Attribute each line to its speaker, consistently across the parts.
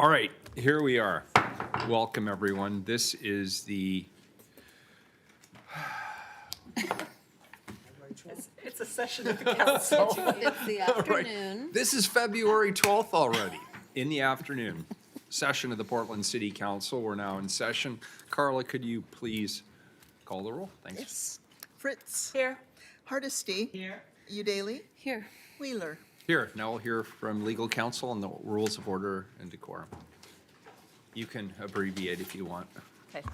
Speaker 1: All right, here we are. Welcome, everyone. This is the
Speaker 2: It's a session of the council.
Speaker 3: It's the afternoon.
Speaker 1: This is February 12th already, in the afternoon. Session of the Portland City Council. We're now in session. Carla, could you please call the roll? Thanks.
Speaker 2: Yes. Fritz.
Speaker 3: Here.
Speaker 2: Hardesty.
Speaker 3: Here.
Speaker 2: Udaley.
Speaker 3: Here.
Speaker 2: Wheeler.
Speaker 1: Here, now we'll hear from legal counsel on the rules of order and decorum. You can abbreviate if you want.
Speaker 4: Okay.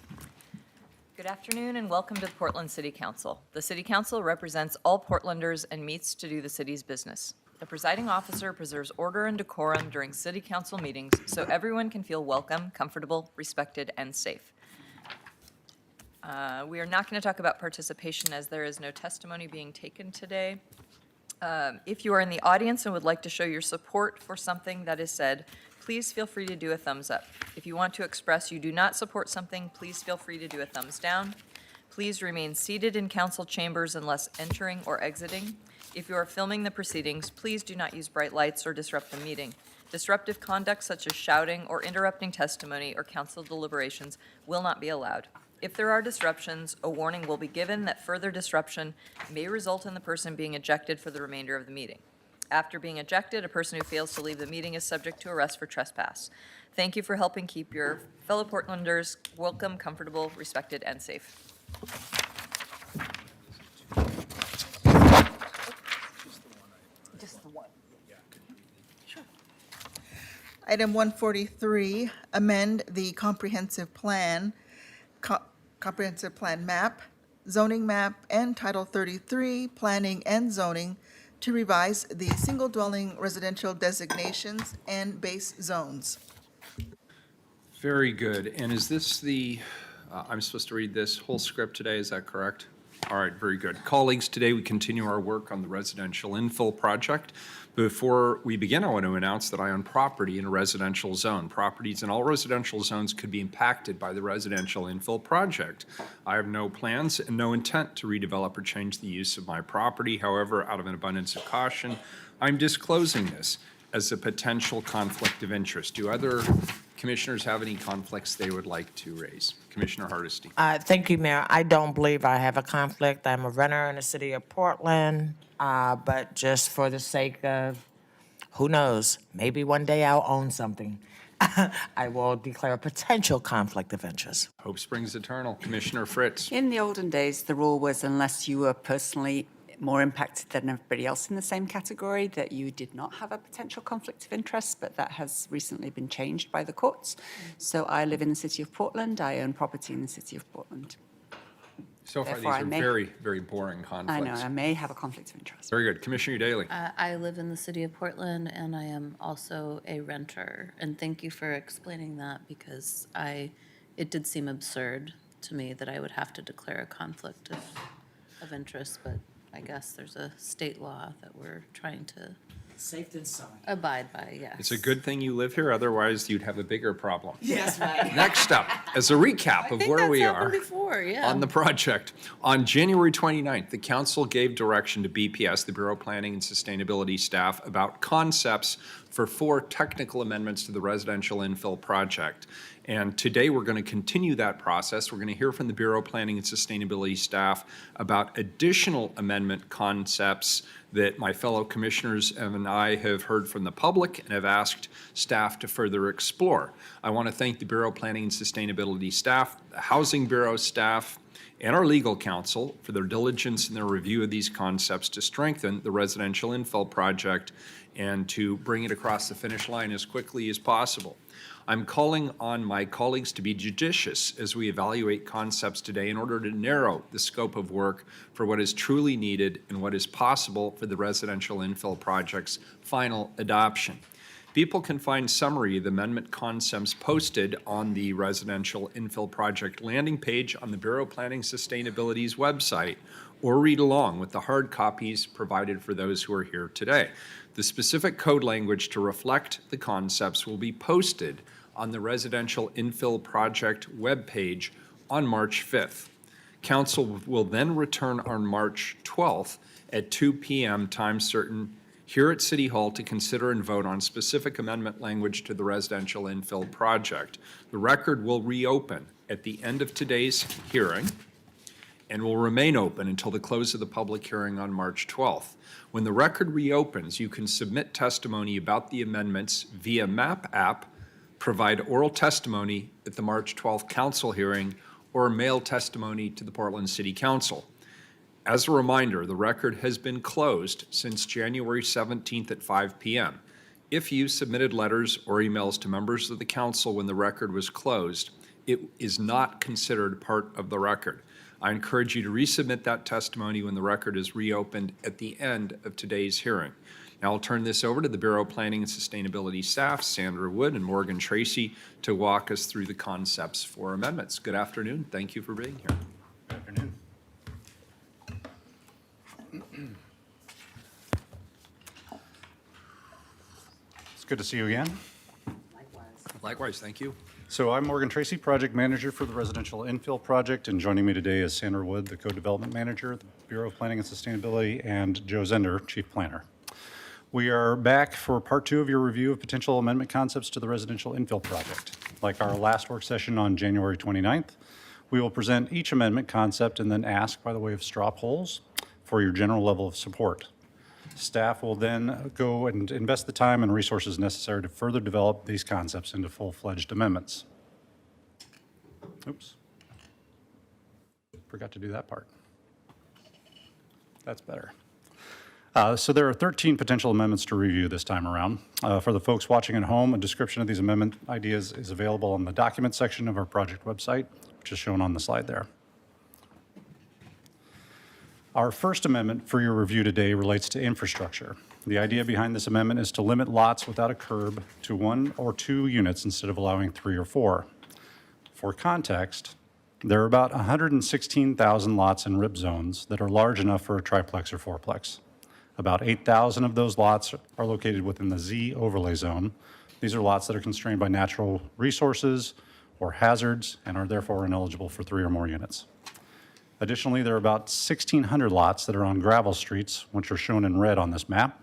Speaker 4: Good afternoon and welcome to the Portland City Council. The City Council represents all Portlanders and meets to do the city's business. The presiding officer preserves order and decorum during City Council meetings so everyone can feel welcome, comfortable, respected, and safe. We are not going to talk about participation as there is no testimony being taken today. If you are in the audience and would like to show your support for something that is said, please feel free to do a thumbs up. If you want to express you do not support something, please feel free to do a thumbs down. Please remain seated in council chambers unless entering or exiting. If you are filming the proceedings, please do not use bright lights or disrupt the meeting. Disruptive conduct such as shouting or interrupting testimony or council deliberations will not be allowed. If there are disruptions, a warning will be given that further disruption may result in the person being ejected for the remainder of the meeting. After being ejected, a person who fails to leave the meeting is subject to arrest for trespass. Thank you for helping keep your fellow Portlanders welcome, comfortable, respected, and safe.
Speaker 2: Just the one. Sure. Item 143, amend the comprehensive plan map, zoning map, and Title 33, planning and zoning to revise the single-dwelling residential designations and base zones.
Speaker 1: Very good. And is this the, I'm supposed to read this whole script today, is that correct? All right, very good. Colleagues, today we continue our work on the residential infill project. Before we begin, I want to announce that I own property in a residential zone. Properties in all residential zones could be impacted by the residential infill project. I have no plans and no intent to redevelop or change the use of my property. However, out of an abundance of caution, I'm disclosing this as a potential conflict of interest. Do other commissioners have any conflicts they would like to raise? Commissioner Hardesty.
Speaker 5: Thank you, Mayor. I don't believe I have a conflict. I'm a renter in the city of Portland, but just for the sake of, who knows, maybe one day I'll own something. I will declare a potential conflict of interest.
Speaker 1: Hope springs eternal. Commissioner Fritz.
Speaker 6: In the olden days, the rule was unless you were personally more impacted than everybody else in the same category, that you did not have a potential conflict of interest, but that has recently been changed by the courts. So I live in the city of Portland. I own property in the city of Portland.
Speaker 1: So far,
Speaker 6: Therefore,
Speaker 1: these are very, very boring conflicts.
Speaker 6: I know, I may have a conflict of interest.
Speaker 1: Very good. Commissioner Daly.
Speaker 3: I live in the city of Portland, and I am also a renter. And thank you for explaining that, because it did seem absurd to me that I would have to declare a conflict of interest, but I guess there's a state law that we're trying to
Speaker 5: Safe than sorry.
Speaker 3: abide by, yes.
Speaker 1: It's a good thing you live here, otherwise you'd have a bigger problem.
Speaker 5: Yes, right.
Speaker 1: Next up, as a recap of where we are
Speaker 3: Before, yeah.
Speaker 1: on the project. On January 29th, the council gave direction to BPS, the Bureau of Planning and Sustainability staff, about concepts for 4 technical amendments to the residential infill project. And today we're going to continue that process. We're going to hear from the Bureau of Planning and Sustainability staff about additional amendment concepts that my fellow commissioners and I have heard from the public and have asked staff to further explore. I want to thank the Bureau of Planning and Sustainability staff, the Housing Bureau staff, and our legal counsel for their diligence in their review of these concepts to strengthen the residential infill project and to bring it across the finish line as quickly as possible. I'm calling on my colleagues to be judicious as we evaluate concepts today in order to narrow the scope of work for what is truly needed and what is possible for the residential infill project's final adoption. People can find summary of the amendment concepts posted on the residential infill project landing page on the Bureau of Planning Sustainability's website, or read along with the hard copies provided for those who are here today. The specific code language to reflect the concepts will be posted on the residential infill project webpage on March 5th. Council will then return on March 12th at 2 p.m. time certain here at City Hall to consider and vote on specific amendment language to the residential infill project. The record will reopen at the end of today's hearing and will remain open until the close of the public hearing on March 12th. When the record reopens, you can submit testimony about the amendments via MAP app, provide oral testimony at the March 12th council hearing, or mail testimony to the Portland City Council. As a reminder, the record has been closed since January 17th at 5 p.m. If you submitted letters or emails to members of the council when the record was closed, it is not considered part of the record. I encourage you to resubmit that testimony when the record is reopened at the end of today's hearing. Now I'll turn this over to the Bureau of Planning and Sustainability staff, Sandra Wood and Morgan Tracy, to walk us through the concepts for amendments. Good afternoon. Thank you for being here.
Speaker 7: Good afternoon. It's good to see you again.
Speaker 1: Likewise, thank you.
Speaker 7: So I'm Morgan Tracy, Project Manager for the Residential Infill Project, and joining me today is Sandra Wood, the Co-Development Manager at the Bureau of Planning and Sustainability, and Joe Zender, Chief Planner. We are back for part 2 of your review of potential amendment concepts to the Residential Infill Project. Like our last work session on January 29th, we will present each amendment concept and then ask, by the way of straw polls, for your general level of support. Staff will then go and invest the time and resources necessary to further develop these concepts into full-fledged amendments. Oops. Forgot to do that part. That's better. So there are 13 potential amendments to review this time around. For the folks watching at home, a description of these amendment ideas is available on the document section of our project website, which is shown on the slide there. Our first amendment for your review today relates to infrastructure. The idea behind this amendment is to limit lots without a curb to 1 or 2 units instead of allowing 3 or 4. For context, there are about 116,000 lots in RIP zones that are large enough for a triplex or fourplex. About 8,000 of those lots are located within the Z overlay zone. These are lots that are constrained by natural resources or hazards and are therefore ineligible for 3 or more units. Additionally, there are about 1,600 lots that are on gravel streets, which are shown in red on this map,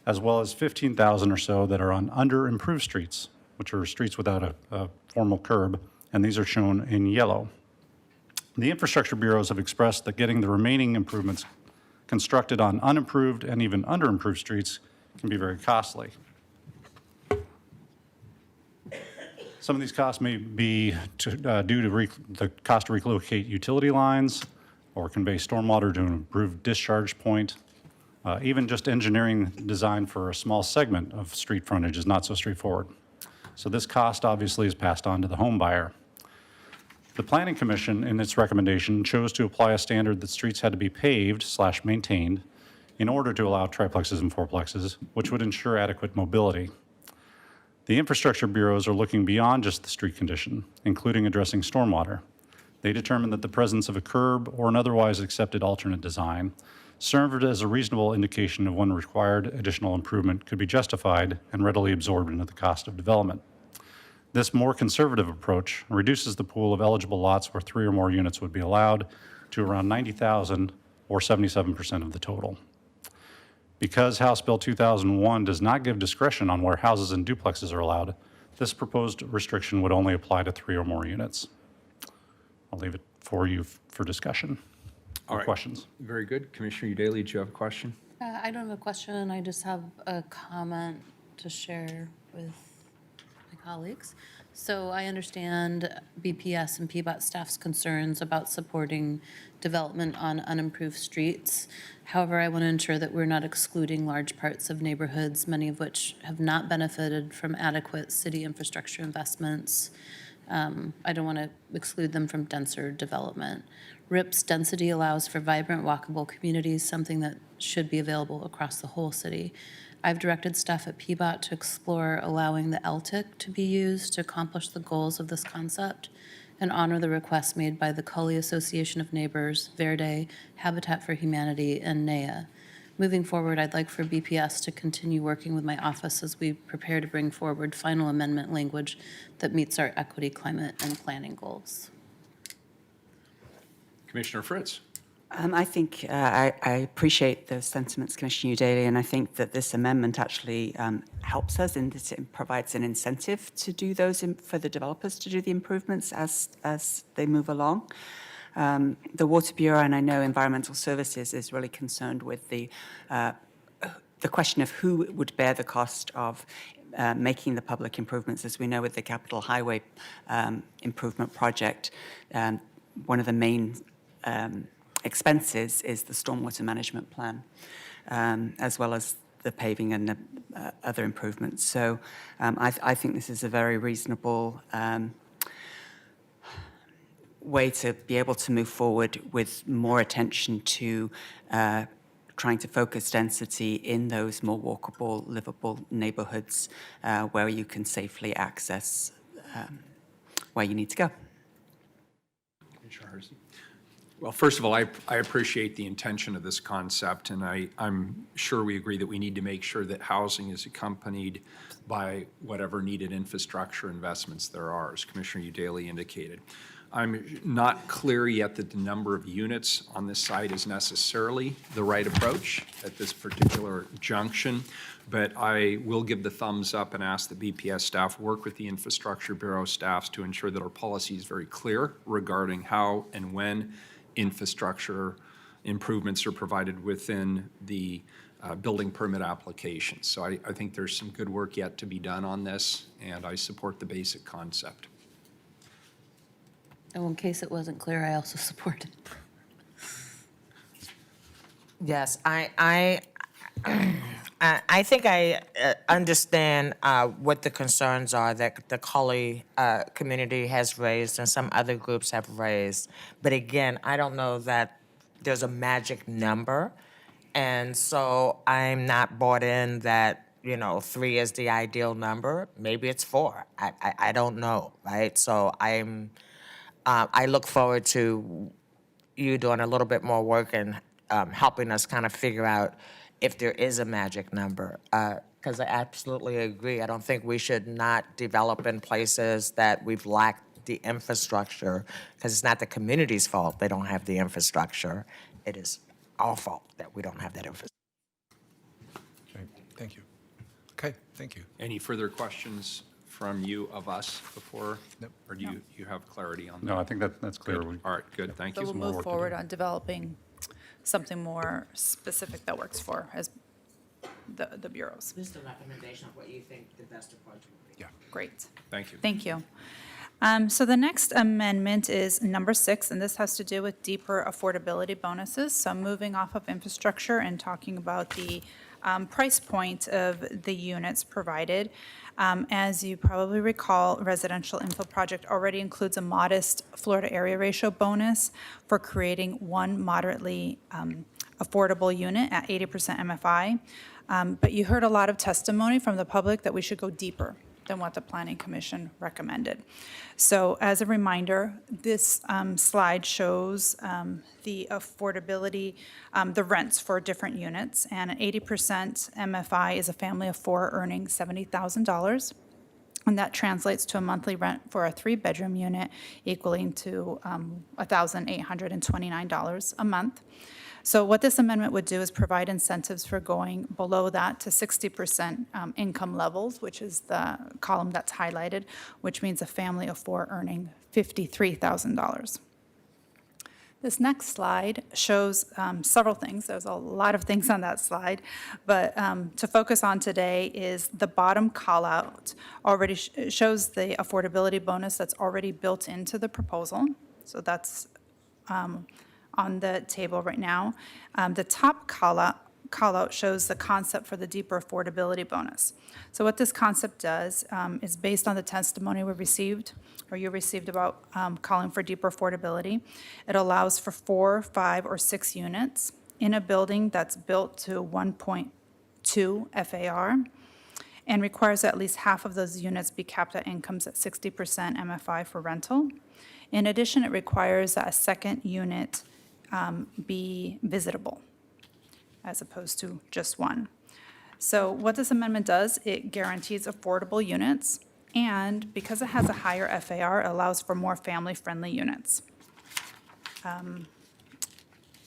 Speaker 7: as well as 15,000 or so that are on under-improved streets, which are streets without a formal curb, and these are shown in yellow. The infrastructure bureaus have expressed that getting the remaining improvements constructed on unimproved and even under-improved streets can be very costly. Some of these costs may be due to the cost to relocate utility lines or convey stormwater to an improved discharge point. Even just engineering design for a small segment of street frontage is not so straightforward. So this cost obviously is passed on to the home buyer. The Planning Commission, in its recommendation, chose to apply a standard that streets had to be paved/maintained in order to allow triplexes and fourplexes, which would ensure adequate mobility. The infrastructure bureaus are looking beyond just the street condition, including addressing stormwater. They determined that the presence of a curb or an otherwise accepted alternate design served as a reasonable indication of when required additional improvement could be justified and readily absorbed into the cost of development. This more conservative approach reduces the pool of eligible lots where 3 or more units would be allowed to around 90,000 or 77% of the total. Because House Bill 2001 does not give discretion on where houses and duplexes are allowed, this proposed restriction would only apply to 3 or more units. I'll leave it for you for discussion
Speaker 1: All
Speaker 7: or
Speaker 1: right.
Speaker 7: questions.
Speaker 1: Very good. Commissioner Daly, do you have a question?
Speaker 3: I don't have a question, I just have a comment to share with my colleagues. So I understand BPS and PBOT staff's concerns about supporting development on unimproved streets. However, I want to ensure that we're not excluding large parts of neighborhoods, many of which have not benefited from adequate city infrastructure investments. I don't want to exclude them from denser development. RIP's density allows for vibrant, walkable communities, something that should be available across the whole city. I've directed staff at PBOT to explore allowing the LTIC to be used to accomplish the goals of this concept and honor the requests made by the Cully Association of Neighbors, Verde, Habitat for Humanity, and NEA. Moving forward, I'd like for BPS to continue working with my office as we prepare to bring forward final amendment language that meets our equity, climate, and planning goals.
Speaker 1: Commissioner Fritz.
Speaker 6: I think I appreciate those sentiments, Commissioner Udaly, and I think that this amendment actually helps us in that it provides an incentive to do those, for the developers to do the improvements as they move along. The Water Bureau, and I know Environmental Services, is really concerned with the question of who would bear the cost of making the public improvements. As we know with the Capital Highway Improvement Project, one of the main expenses is the stormwater management plan, as well as the paving and the other improvements. So I think this is a very reasonable way to be able to move forward with more attention to trying to focus density in those more walkable, livable neighborhoods where you can safely access where you need to go.
Speaker 1: Commissioner Hersey. Well, first of all, I appreciate the intention of this concept, and I'm sure we agree that we need to make sure that housing is accompanied by whatever needed infrastructure investments there are, as Commissioner Udaly indicated. I'm not clear yet that the number of units on this site is necessarily the right approach at this particular junction, but I will give the thumbs up and ask the BPS staff work with the Infrastructure Bureau staffs to ensure that our policy is very clear regarding how and when infrastructure improvements are provided within the building permit applications. So I think there's some good work yet to be done on this, and I support the basic concept.
Speaker 3: Oh, in case it wasn't clear, I also support it.
Speaker 5: Yes, I think I understand what the concerns are that the Cully community has raised and some other groups have raised. But again, I don't know that there's a magic number. And so I'm not bought in that, 3 is the ideal number. Maybe it's 4. I don't know, right? So I look forward to you doing a little bit more work and helping us kind of figure out if there is a magic number. Because I absolutely agree. I don't think we should not develop in places that we've lacked the infrastructure, because it's not the community's fault they don't have the infrastructure. It is our fault that we don't have that infrastructure.
Speaker 8: Okay, thank you. Okay, thank you.
Speaker 1: Any further questions from you of us before?
Speaker 8: Nope.
Speaker 1: Or do you have clarity on that?
Speaker 7: No, I think that's clear.
Speaker 1: Good. All right, good, thank
Speaker 9: So
Speaker 1: you.
Speaker 9: we'll
Speaker 7: more work
Speaker 9: move
Speaker 7: to
Speaker 9: forward
Speaker 7: do.
Speaker 9: on developing something more specific that works for as the bureaus.
Speaker 5: This is a recommendation of what you think the best approach would be.
Speaker 8: Yeah.
Speaker 9: Great.
Speaker 1: Thank you.
Speaker 9: Thank you. So the next amendment is number 6, and this has to do with deeper affordability bonuses. So moving off of infrastructure and talking about the price point of the units provided. As you probably recall, residential infill project already includes a modest Florida area ratio bonus for creating one moderately affordable unit at 80% MFI. But you heard a lot of testimony from the public that we should go deeper than what the Planning Commission recommended. So as a reminder, this slide shows the affordability, the rents for different units, and an 80% MFI is a family of 4 earning $70,000. And that translates to a monthly rent for a 3-bedroom unit equaling to $1,829 a month. So what this amendment would do is provide incentives for going below that to 60% income levels, which is the column that's highlighted, which means a family of 4 earning $53,000. This next slide shows several things. There's a lot of things on that slide, but to focus on today is the bottom call-out already shows the affordability bonus that's already built into the proposal. So that's on the table right now. The top call-out shows the concept for the deeper affordability bonus. So what this concept does is based on the testimony we received, or you received about calling for deeper affordability. It allows for 4, 5, or 6 units in a building that's built to 1.2 FAR and requires that at least half of those units be capped at incomes at 60% MFI for rental. In addition, it requires that a second unit be visitable as opposed to just one. So what this amendment does, it guarantees affordable units, and because it has a higher FAR, it allows for more family-friendly units.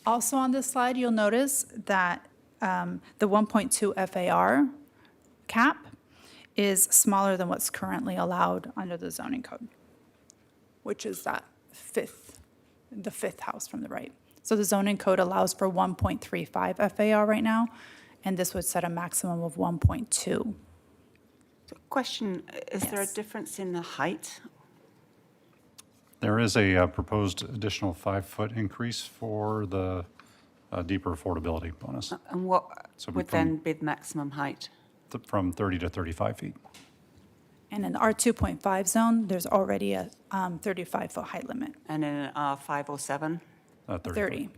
Speaker 9: Also on this slide, you'll notice that the 1.2 FAR cap is smaller than what's currently allowed under the zoning code, which is the fifth house from the right. So the zoning code allows for 1.35 FAR right now, and this would set a maximum of 1.2.
Speaker 6: Question, is there a
Speaker 9: Yes.
Speaker 6: difference in the height?
Speaker 7: There is a proposed additional 5-foot increase for the deeper affordability bonus,
Speaker 6: And what
Speaker 7: So
Speaker 6: would
Speaker 7: from-
Speaker 6: then be the maximum height?
Speaker 7: from 30 to 35 feet.
Speaker 9: And in the R2.5 zone, there's already a 35-foot height limit,
Speaker 6: And in an R5 or 7?
Speaker 7: 30 foot.
Speaker 9: 30.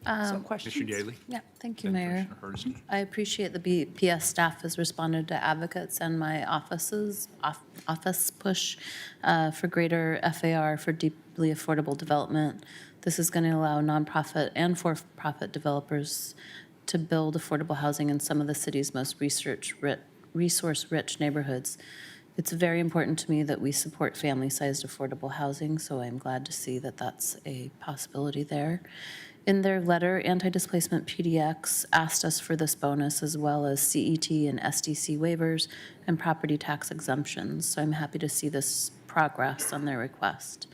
Speaker 9: So questions?
Speaker 1: Commissioner Daly?
Speaker 3: Yeah, thank you,
Speaker 1: and
Speaker 3: Mayor.
Speaker 1: Commissioner Hardesty?
Speaker 3: I appreciate the BPS staff has responded to advocates and my office push for greater FAR for deeply affordable development. This is going to allow nonprofit and for-profit developers to build affordable housing in some of the city's most resource-rich neighborhoods. It's very important to me that we support family-sized affordable housing, so I'm glad to see that that's a possibility there. In their letter, Anti-Displacement PDX asked us for this bonus as well as CET and SDC waivers and property tax exemptions, so I'm happy to see this progress on their request.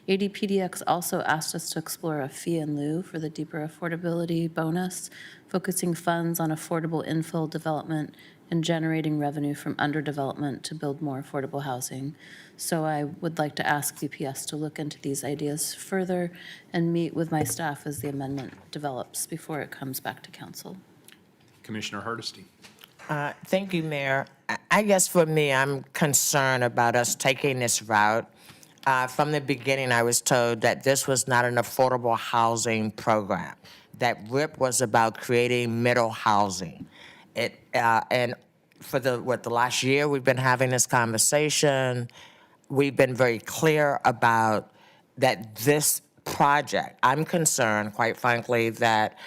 Speaker 3: ADPDX also asked us to explore a fee in lieu for the deeper affordability bonus, focusing funds on affordable infill development and generating revenue from underdevelopment to build more affordable housing. So I would like to ask BPS to look into these ideas further and meet with my staff as the amendment develops before it comes back to council.
Speaker 1: Commissioner Hardesty?
Speaker 5: Thank you, Mayor. I guess for me, I'm concerned about us taking this route. From the beginning, I was told that this was not an affordable housing program, that RIP was about creating middle housing. And for the last year, we've been having this conversation. We've been very clear about that this project, I'm concerned, quite frankly, that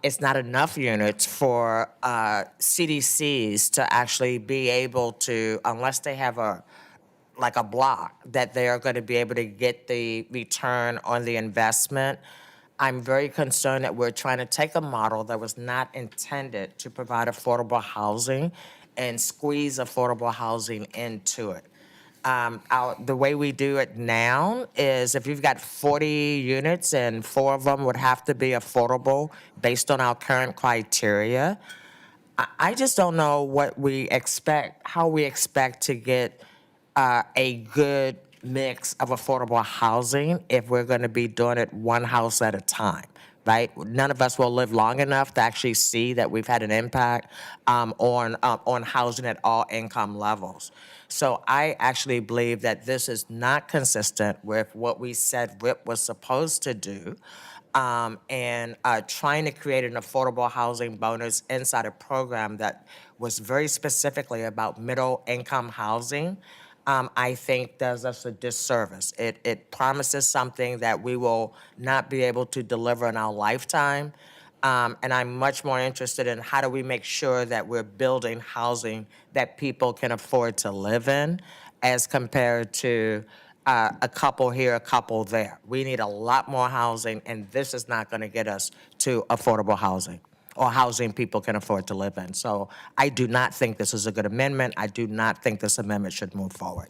Speaker 5: it's not enough units for CDCs to actually be able to, unless they have a block, that they are going to be able to get the return on the investment. I'm very concerned that we're trying to take a model that was not intended to provide affordable housing and squeeze affordable housing into it. The way we do it now is if you've got 40 units and 4 of them would have to be affordable based on our current criteria, I just don't know what we expect, how we expect to get a good mix of affordable housing if we're going to be doing it one house at a time, right? None of us will live long enough to actually see that we've had an impact on housing at all income levels. So I actually believe that this is not consistent with what we said RIP was supposed to do. And trying to create an affordable housing bonus inside a program that was very specifically about middle income housing, I think does us a disservice. It promises something that we will not be able to deliver in our lifetime. And I'm much more interested in how do we make sure that we're building housing that people can afford to live in as compared to a couple here, a couple there. We need a lot more housing, and this is not going to get us to affordable housing or housing people can afford to live in. So I do not think this is a good amendment. I do not think this amendment should move forward.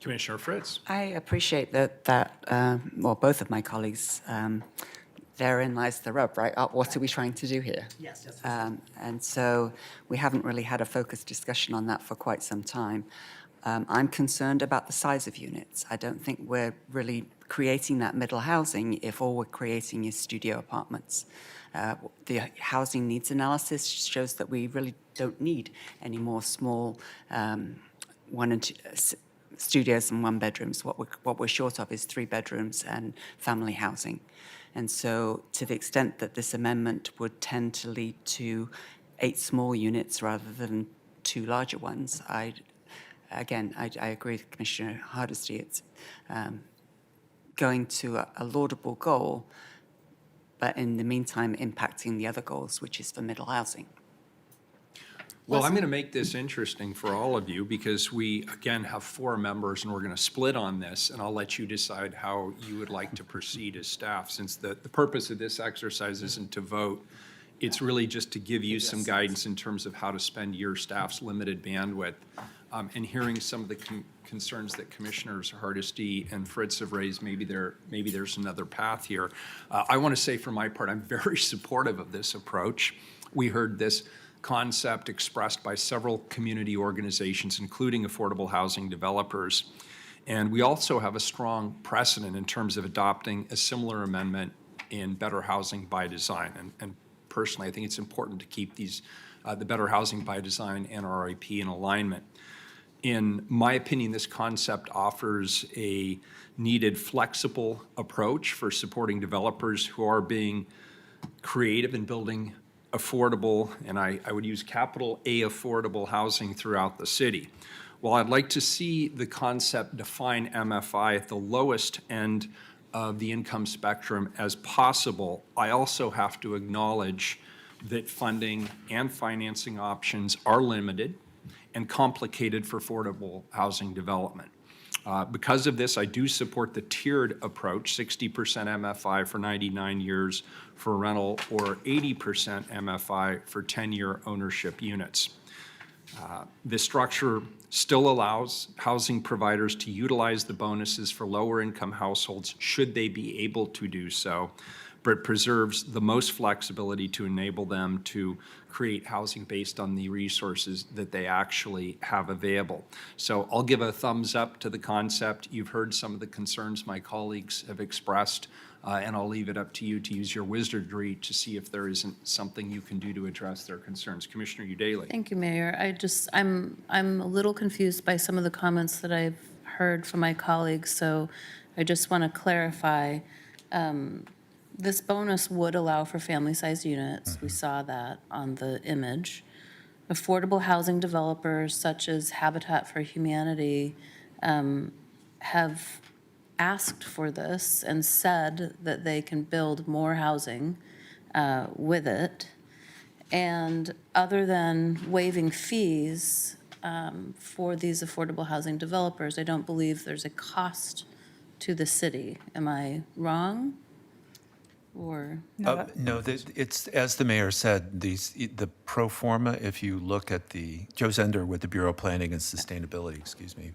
Speaker 1: Commissioner Fritz?
Speaker 6: I appreciate well, both of my colleagues, therein lies the rub, right? What are we trying to do here?
Speaker 5: Yes, yes.
Speaker 6: And so we haven't really had a focused discussion on that for quite some time. I'm concerned about the size of units. I don't think we're really creating that middle housing if all we're creating is studio apartments. The housing needs analysis shows that we really don't need any more small one and two studios and one bedrooms. What we're short of is 3 bedrooms and family housing. And so to the extent that this amendment would tend to lead to 8 small units rather than 2 larger ones, I agree with Commissioner Hardesty. It's going to a laudable goal, but in the meantime impacting the other goals, which is for middle housing.
Speaker 1: Well, I'm going to make this interesting for all of you because we, again, have 4 members and we're going to split on this, and I'll let you decide how you would like to proceed as staff. Since the purpose of this exercise isn't to vote, it's really just to give you some guidance in terms of how to spend your staff's limited bandwidth. And hearing some of the concerns that Commissioners Hardesty and Fritz have raised, maybe there's another path here. I want to say for my part, I'm very supportive of this approach. We heard this concept expressed by several community organizations, including affordable housing developers. And we also have a strong precedent in terms of adopting a similar amendment in Better Housing by Design. And personally, I think it's important to keep these, the Better Housing by Design and RIP in alignment. In my opinion, this concept offers a needed flexible approach for supporting developers who are being creative in building affordable, and I would use capital A affordable housing throughout the city. While I'd like to see the concept define MFI at the lowest end of the income spectrum as possible, I also have to acknowledge that funding and financing options are limited and complicated for affordable housing development. Because of this, I do support the tiered approach, 60% MFI for 99 years for rental or 80% MFI for 10-year ownership units. This structure still allows housing providers to utilize the bonuses for lower income households should they be able to do so, but it preserves the most flexibility to enable them to create housing based on the resources that they actually have available. So I'll give a thumbs up to the concept. You've heard some of the concerns my colleagues have expressed, and I'll leave it up to you to use your wizardry to see if there isn't something you can do to address their concerns. Commissioner Udaley.
Speaker 3: Thank you, Mayor. I'm a little confused by some of the comments that I've heard from my colleagues, so I just want to clarify. This bonus would allow for family-sized units. We saw that on the image. Affordable housing developers such as Habitat for Humanity have asked for this and said that they can build more housing with it. And other than waiving fees for these affordable housing developers, I don't believe there's a cost to the city. Am I wrong? Or
Speaker 9: No,
Speaker 10: No, it's, as the mayor said, the pro forma, if you look at Joe Zender with the Bureau of Planning and Sustainability, excuse me,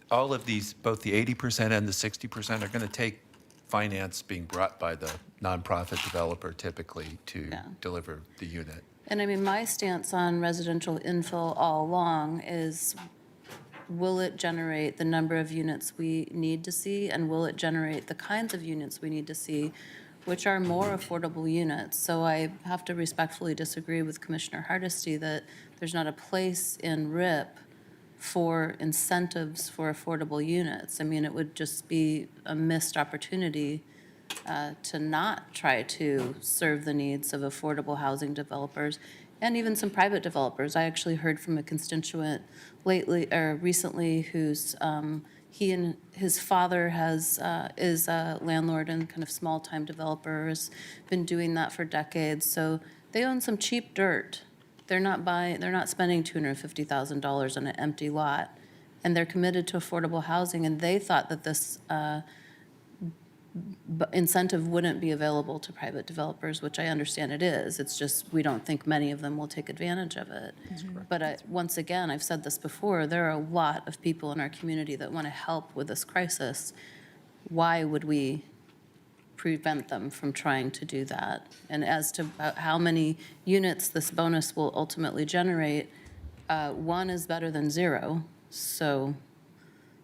Speaker 10: all of these, both the 80% and the 60% are going to take finance being brought by the nonprofit developer typically to deliver the unit.
Speaker 3: And I mean, my stance on residential infill all along is, will it generate the number of units we need to see, and will it generate the kinds of units we need to see, which are more affordable units? So I have to respectfully disagree with Commissioner Hardesty that there's not a place in RIP for incentives for affordable units. I mean, it would just be a missed opportunity to not try to serve the needs of affordable housing developers and even some private developers. I actually heard from a constituent recently who's he and his father is a landlord and kind of small-time developer, has been doing that for decades. So they own some cheap dirt. They're not spending $250,000 on an empty lot, and they're committed to affordable housing. And they thought that this incentive wouldn't be available to private developers, which I understand it is. It's just, we don't think many of them will take advantage of it. But once again, I've said this before, there are a lot of people in our community that want to help with this crisis. Why would we prevent them from trying to do that? And as to how many units this bonus will ultimately generate, one is better than zero. So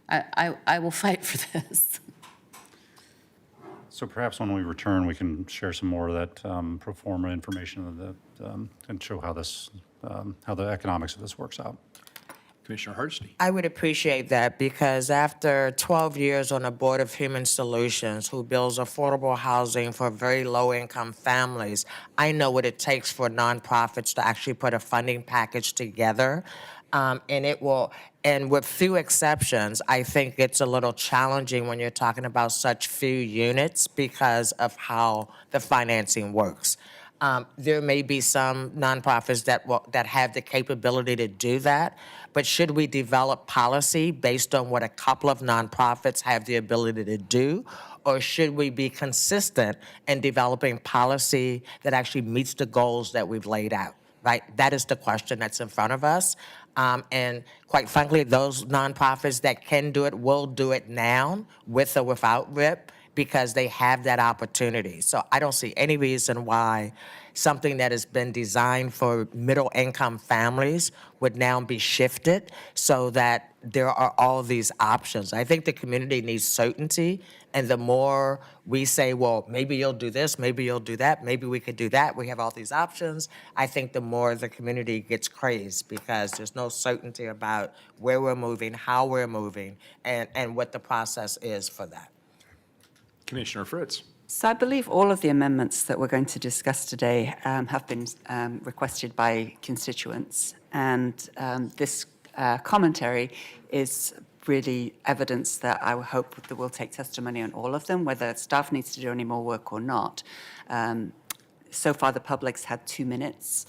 Speaker 3: I will fight for this.
Speaker 7: So perhaps when we return, we can share some more of that pro forma information of the, and show how this, how the economics of this works out.
Speaker 1: Commissioner Hardesty.
Speaker 5: I would appreciate that because after 12 years on the Board of Human Solutions, who builds affordable housing for very low-income families, I know what it takes for nonprofits to actually put a funding package together. And it will, and with few exceptions, I think it's a little challenging when you're talking about such few units because of how the financing works. There may be some nonprofits that have the capability to do that, but should we develop policy based on what a couple of nonprofits have the ability to do? Or should we be consistent in developing policy that actually meets the goals that we've laid out, right? That is the question that's in front of us. And quite frankly, those nonprofits that can do it will do it now with or without RIP, because they have that opportunity. So I don't see any reason why something that has been designed for middle-income families would now be shifted so that there are all these options. I think the community needs certainty, and the more we say, well, maybe you'll do this, maybe you'll do that, maybe we could do that, we have all these options, I think the more the community gets crazed because there's no certainty about where we're moving, how we're moving, and what the process is for that.
Speaker 1: Commissioner Fritz.
Speaker 6: So I believe all of the amendments that we're going to discuss today have been requested by constituents. And this commentary is really evidence that I hope that we'll take testimony on all of them, whether staff needs to do any more work or not. So far, the public's had 2 minutes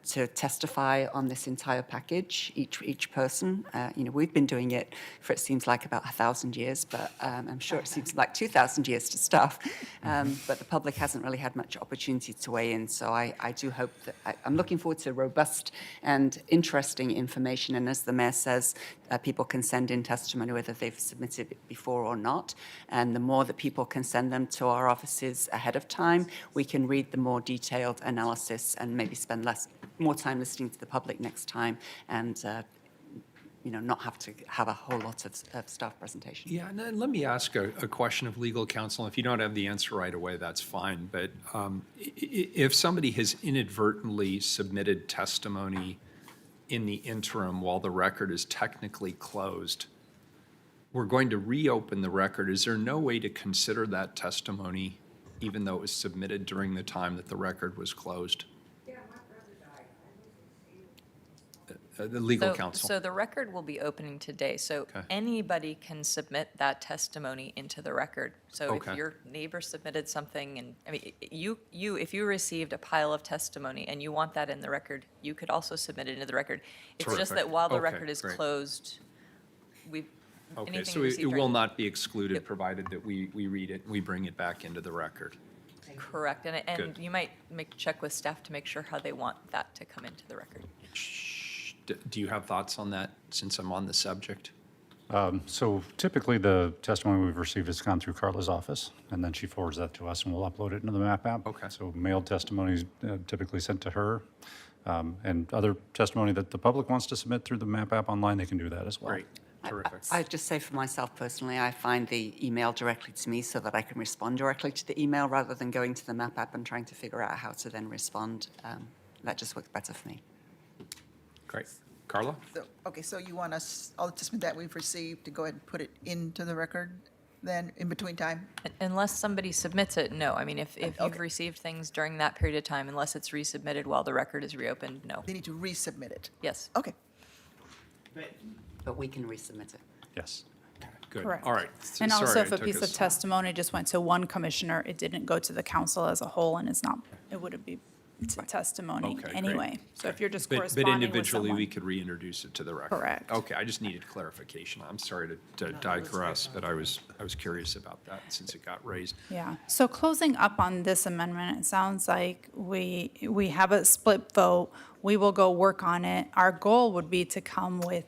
Speaker 6: to testify on this entire package, each person. We've been doing it for, it seems like, about 1,000 years, but I'm sure it seems like 2,000 years to staff. But the public hasn't really had much opportunity to weigh in, so I do hope that, I'm looking forward to robust and interesting information, and as the mayor says, people can send in testimony whether they've submitted it before or not, and the more that people can send them to our offices ahead of time, we can read the more detailed analysis and maybe spend more time listening to the public next time, and not have to have a whole lot of staff presentation.
Speaker 1: Yeah, and then let me ask a question of legal counsel. If you don't have the answer right away, that's fine. But if somebody has inadvertently submitted testimony in the interim while the record is technically closed, we're going to reopen the record. Is there no way to consider that testimony even though it was submitted during the time that the record was closed? The legal counsel.
Speaker 4: So the record will be opening today, so
Speaker 1: Okay.
Speaker 4: anybody can submit that testimony into the record. So
Speaker 1: Okay.
Speaker 4: if your neighbor submitted something, and, I mean, if you received a pile of testimony and you want that in the record, you could also submit it into the record. It's just
Speaker 1: Terrific.
Speaker 4: that while the
Speaker 1: Okay,
Speaker 4: record is
Speaker 1: great.
Speaker 4: closed,
Speaker 1: Okay,
Speaker 4: anything
Speaker 1: so it
Speaker 4: received
Speaker 1: will
Speaker 4: during-
Speaker 1: not be excluded, provided that we read it and we bring it back into the record.
Speaker 4: Correct, and
Speaker 1: Good.
Speaker 4: you might check with staff to make sure how they want that to come into the record.
Speaker 1: Do you have thoughts on that, since I'm on the subject?
Speaker 7: So typically, the testimony we've received has gone through Carla's office, and then she forwards that to us, and we'll upload it into the MAP app.
Speaker 1: Okay.
Speaker 7: So mailed testimony is typically sent to her, and other testimony that the public wants to submit through the MAP app online, they can do that as well.
Speaker 1: Great, terrific.
Speaker 6: I'd just say for myself personally, I find the email directly to me so that I can respond directly to the email rather than going to the MAP app and trying to figure out how to then respond. That just works better for me.
Speaker 1: Great. Carla?
Speaker 2: So you want us, all the testimony that we've received, to go ahead and put it into the record then, in between time?
Speaker 4: Unless somebody submits it, no. I mean, if you've
Speaker 2: Okay.
Speaker 4: received things during that period of time, unless it's resubmitted while the record is reopened, no.
Speaker 2: They need to resubmit it?
Speaker 4: Yes.
Speaker 2: Okay.
Speaker 6: But we can resubmit it.
Speaker 7: Yes.
Speaker 1: Good.
Speaker 9: Correct.
Speaker 1: All right.
Speaker 9: And
Speaker 1: Sorry,
Speaker 9: also,
Speaker 1: I
Speaker 9: if a
Speaker 1: took
Speaker 9: piece of
Speaker 1: us-
Speaker 9: testimony just went to one commissioner, it didn't go to the council as a whole, and it wouldn't be testimony
Speaker 1: Okay, great.
Speaker 9: anyway. So if you're just
Speaker 1: But
Speaker 9: corresponding with
Speaker 1: individually, we
Speaker 9: someone.
Speaker 1: could reintroduce it to the record?
Speaker 9: Correct.
Speaker 1: Okay, I just needed clarification. I'm sorry to digress, but I was curious about that since it got raised.
Speaker 9: Yeah, so closing up on this amendment, it sounds like we have a split vote. We will go work on it. Our goal would be to come with,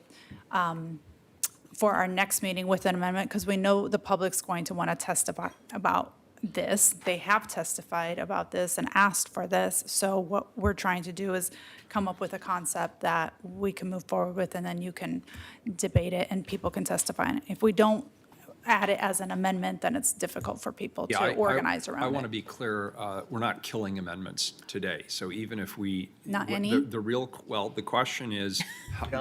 Speaker 9: for our next meeting with an amendment, because we know the public's going to want to testify about this. They have testified about this and asked for this. So what we're trying to do is come up with a concept that we can move forward with, and then you can debate it and people can testify on it. If we don't add it as an amendment, then it's difficult for people
Speaker 1: Yeah,
Speaker 9: to organize
Speaker 1: I
Speaker 9: around
Speaker 1: want to
Speaker 9: it.
Speaker 1: be clear, we're not killing amendments today. So even if we.
Speaker 9: Not
Speaker 1: what-
Speaker 9: any?
Speaker 1: The real, well, the question is,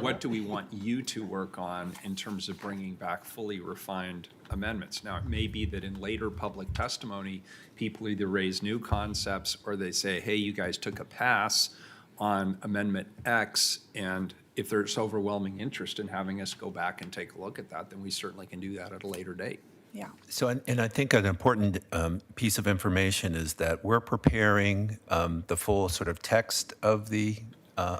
Speaker 1: what do we want you to work on in terms of bringing back fully refined amendments? Now, it may be that in later public testimony, people either raise new concepts or they say, hey, you guys took a pass on Amendment X, and if there's overwhelming interest in having us go back and take a look at that, then we certainly can do that at a later date.
Speaker 9: Yeah,
Speaker 10: So, and I think an important piece of information is that we're preparing the full sort of text of the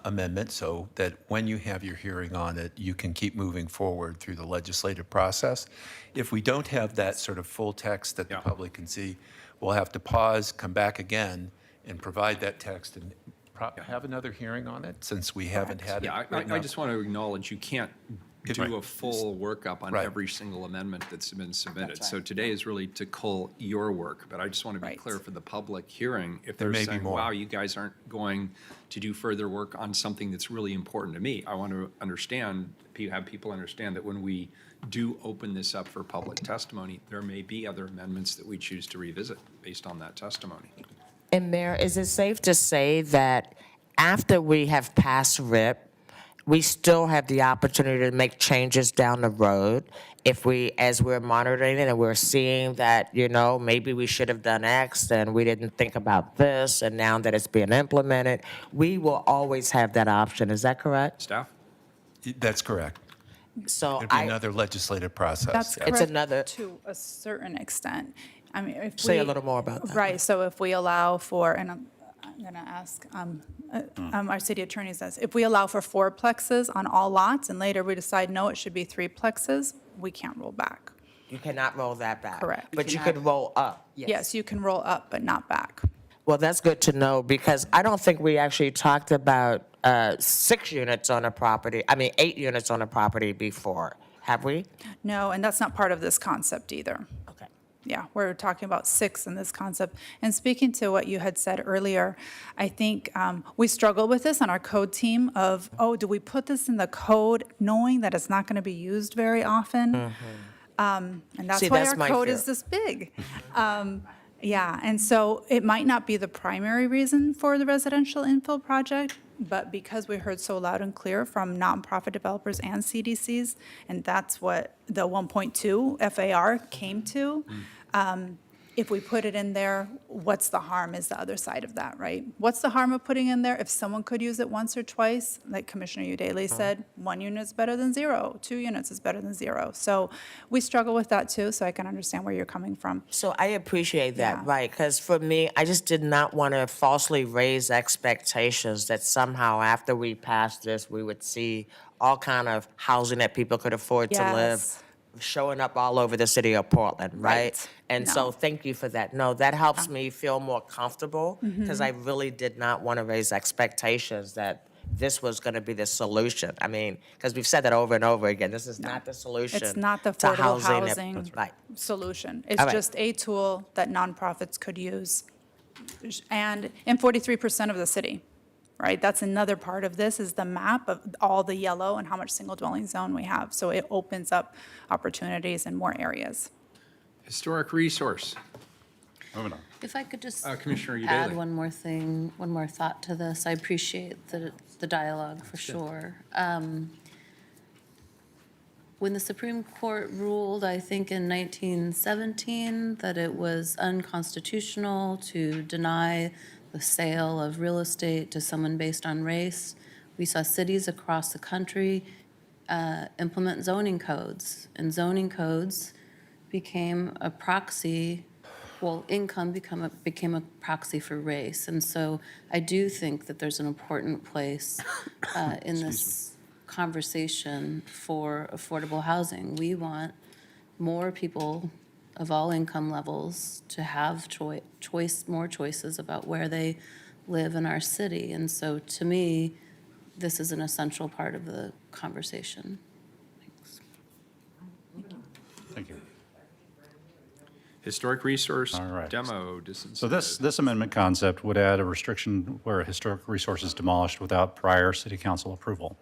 Speaker 10: amendment so that when you have your hearing on it, you can keep moving forward through the legislative process. If we don't have that sort of full text that the
Speaker 1: Yeah.
Speaker 10: public can see, we'll have to pause, come back again, and provide that text and have another hearing on it, since we haven't had it
Speaker 1: Yeah,
Speaker 10: right
Speaker 1: I
Speaker 10: now.
Speaker 1: just want to acknowledge you can't
Speaker 10: Right.
Speaker 1: do a full workup on
Speaker 10: Right.
Speaker 1: every single amendment that's been submitted. So today is really to cull your work, but I just want to be
Speaker 9: Right.
Speaker 1: clear for the public hearing, if
Speaker 10: There
Speaker 1: they're
Speaker 10: may be
Speaker 1: saying,
Speaker 10: more.
Speaker 1: wow, you guys aren't going to do further work on something that's really important to me. I want to understand, have people understand that when we do open this up for public testimony, there may be other amendments that we choose to revisit based on that testimony.
Speaker 5: And Mayor, is it safe to say that after we have passed RIP, we still have the opportunity to make changes down the road if we, as we're monitoring it and we're seeing that, maybe we should have done X and we didn't think about this, and now that it's being implemented, we will always have that option. Is that correct?
Speaker 1: Staff?
Speaker 10: That's correct.
Speaker 5: So
Speaker 10: It'd be another legislative process.
Speaker 9: that's
Speaker 10: yeah.
Speaker 5: It's
Speaker 9: correct
Speaker 5: another-
Speaker 9: to a certain extent. I mean, if
Speaker 5: Say a
Speaker 9: we-
Speaker 5: little more about that.
Speaker 9: Right, so if we allow for, and I'm going to ask our city attorney says, if we allow for 4-plexes on all lots and later we decide, no, it should be 3-plexes, we can't roll back.
Speaker 5: You cannot roll that back.
Speaker 9: Correct.
Speaker 5: But you could roll up.
Speaker 9: Yes, you can roll up, but not back.
Speaker 5: Well, that's good to know, because I don't think we actually talked about 6 units on a property, 8 units on a property before, have we?
Speaker 9: No, and that's not part of this concept either.
Speaker 5: Okay.
Speaker 9: Yeah, we're talking about 6 in this concept. And speaking to what you had said earlier, I think we struggle with this on our code team of, do we put this in the code knowing that it's not going to be used very often? And that's
Speaker 5: See,
Speaker 9: why
Speaker 5: that's
Speaker 9: our
Speaker 5: my
Speaker 9: code
Speaker 5: fear.
Speaker 9: is this big. Yeah, and so it might not be the primary reason for the residential infill project, but because we heard so loud and clear from nonprofit developers and CDCs, and that's what the 1.2 FAR came to, if we put it in there, what's the harm is the other side of that, right? What's the harm of putting in there? If someone could use it once or twice, like Commissioner Udaley said, 1 unit is better than 0, 2 units is better than 0. So we struggle with that too, so I can understand where you're coming from.
Speaker 5: So I appreciate that,
Speaker 9: Yeah.
Speaker 5: right? Because for me, I just did not want to falsely raise expectations that somehow after we passed this, we would see all kind of housing that people could afford to live
Speaker 9: Yes.
Speaker 5: showing up all over the city of Portland, right?
Speaker 9: Right.
Speaker 5: And
Speaker 9: No.
Speaker 5: so thank you for that. No, that helps me feel more comfortable, because I really did not want to raise expectations that this was going to be the solution. Because we've said that over and over again. This is not the solution.
Speaker 9: It's not the
Speaker 5: to
Speaker 9: affordable
Speaker 5: that-
Speaker 9: housing
Speaker 5: Right.
Speaker 9: solution. It's
Speaker 5: All right.
Speaker 9: just a tool that nonprofits could use. And in 43% of the city, right? That's another part of this, is the map of all the yellow and how much single dwelling zone we have. So it opens up opportunities in more areas.
Speaker 1: Historic resource.
Speaker 7: Moving on.
Speaker 3: If I could just
Speaker 1: Commissioner
Speaker 3: add
Speaker 1: Udaley.
Speaker 3: one more thing, one more thought to this. I appreciate the dialogue for sure. When the Supreme Court ruled, I think in 1917, that it was unconstitutional to deny the sale of real estate to someone based on race, we saw cities across the country implement zoning codes. And zoning codes became a proxy well, income became a proxy for race. And so I do think that there's an important place in this conversation for affordable housing. We want more people of all income levels to have more choices about where they live in our city. And so to me, this is an essential part of the conversation. Thanks.
Speaker 7: Thank you.
Speaker 1: Historic resource
Speaker 7: All right.
Speaker 1: demo
Speaker 7: So
Speaker 1: disincentive.
Speaker 7: this amendment concept would add a restriction where a historic resource is demolished without prior city council approval.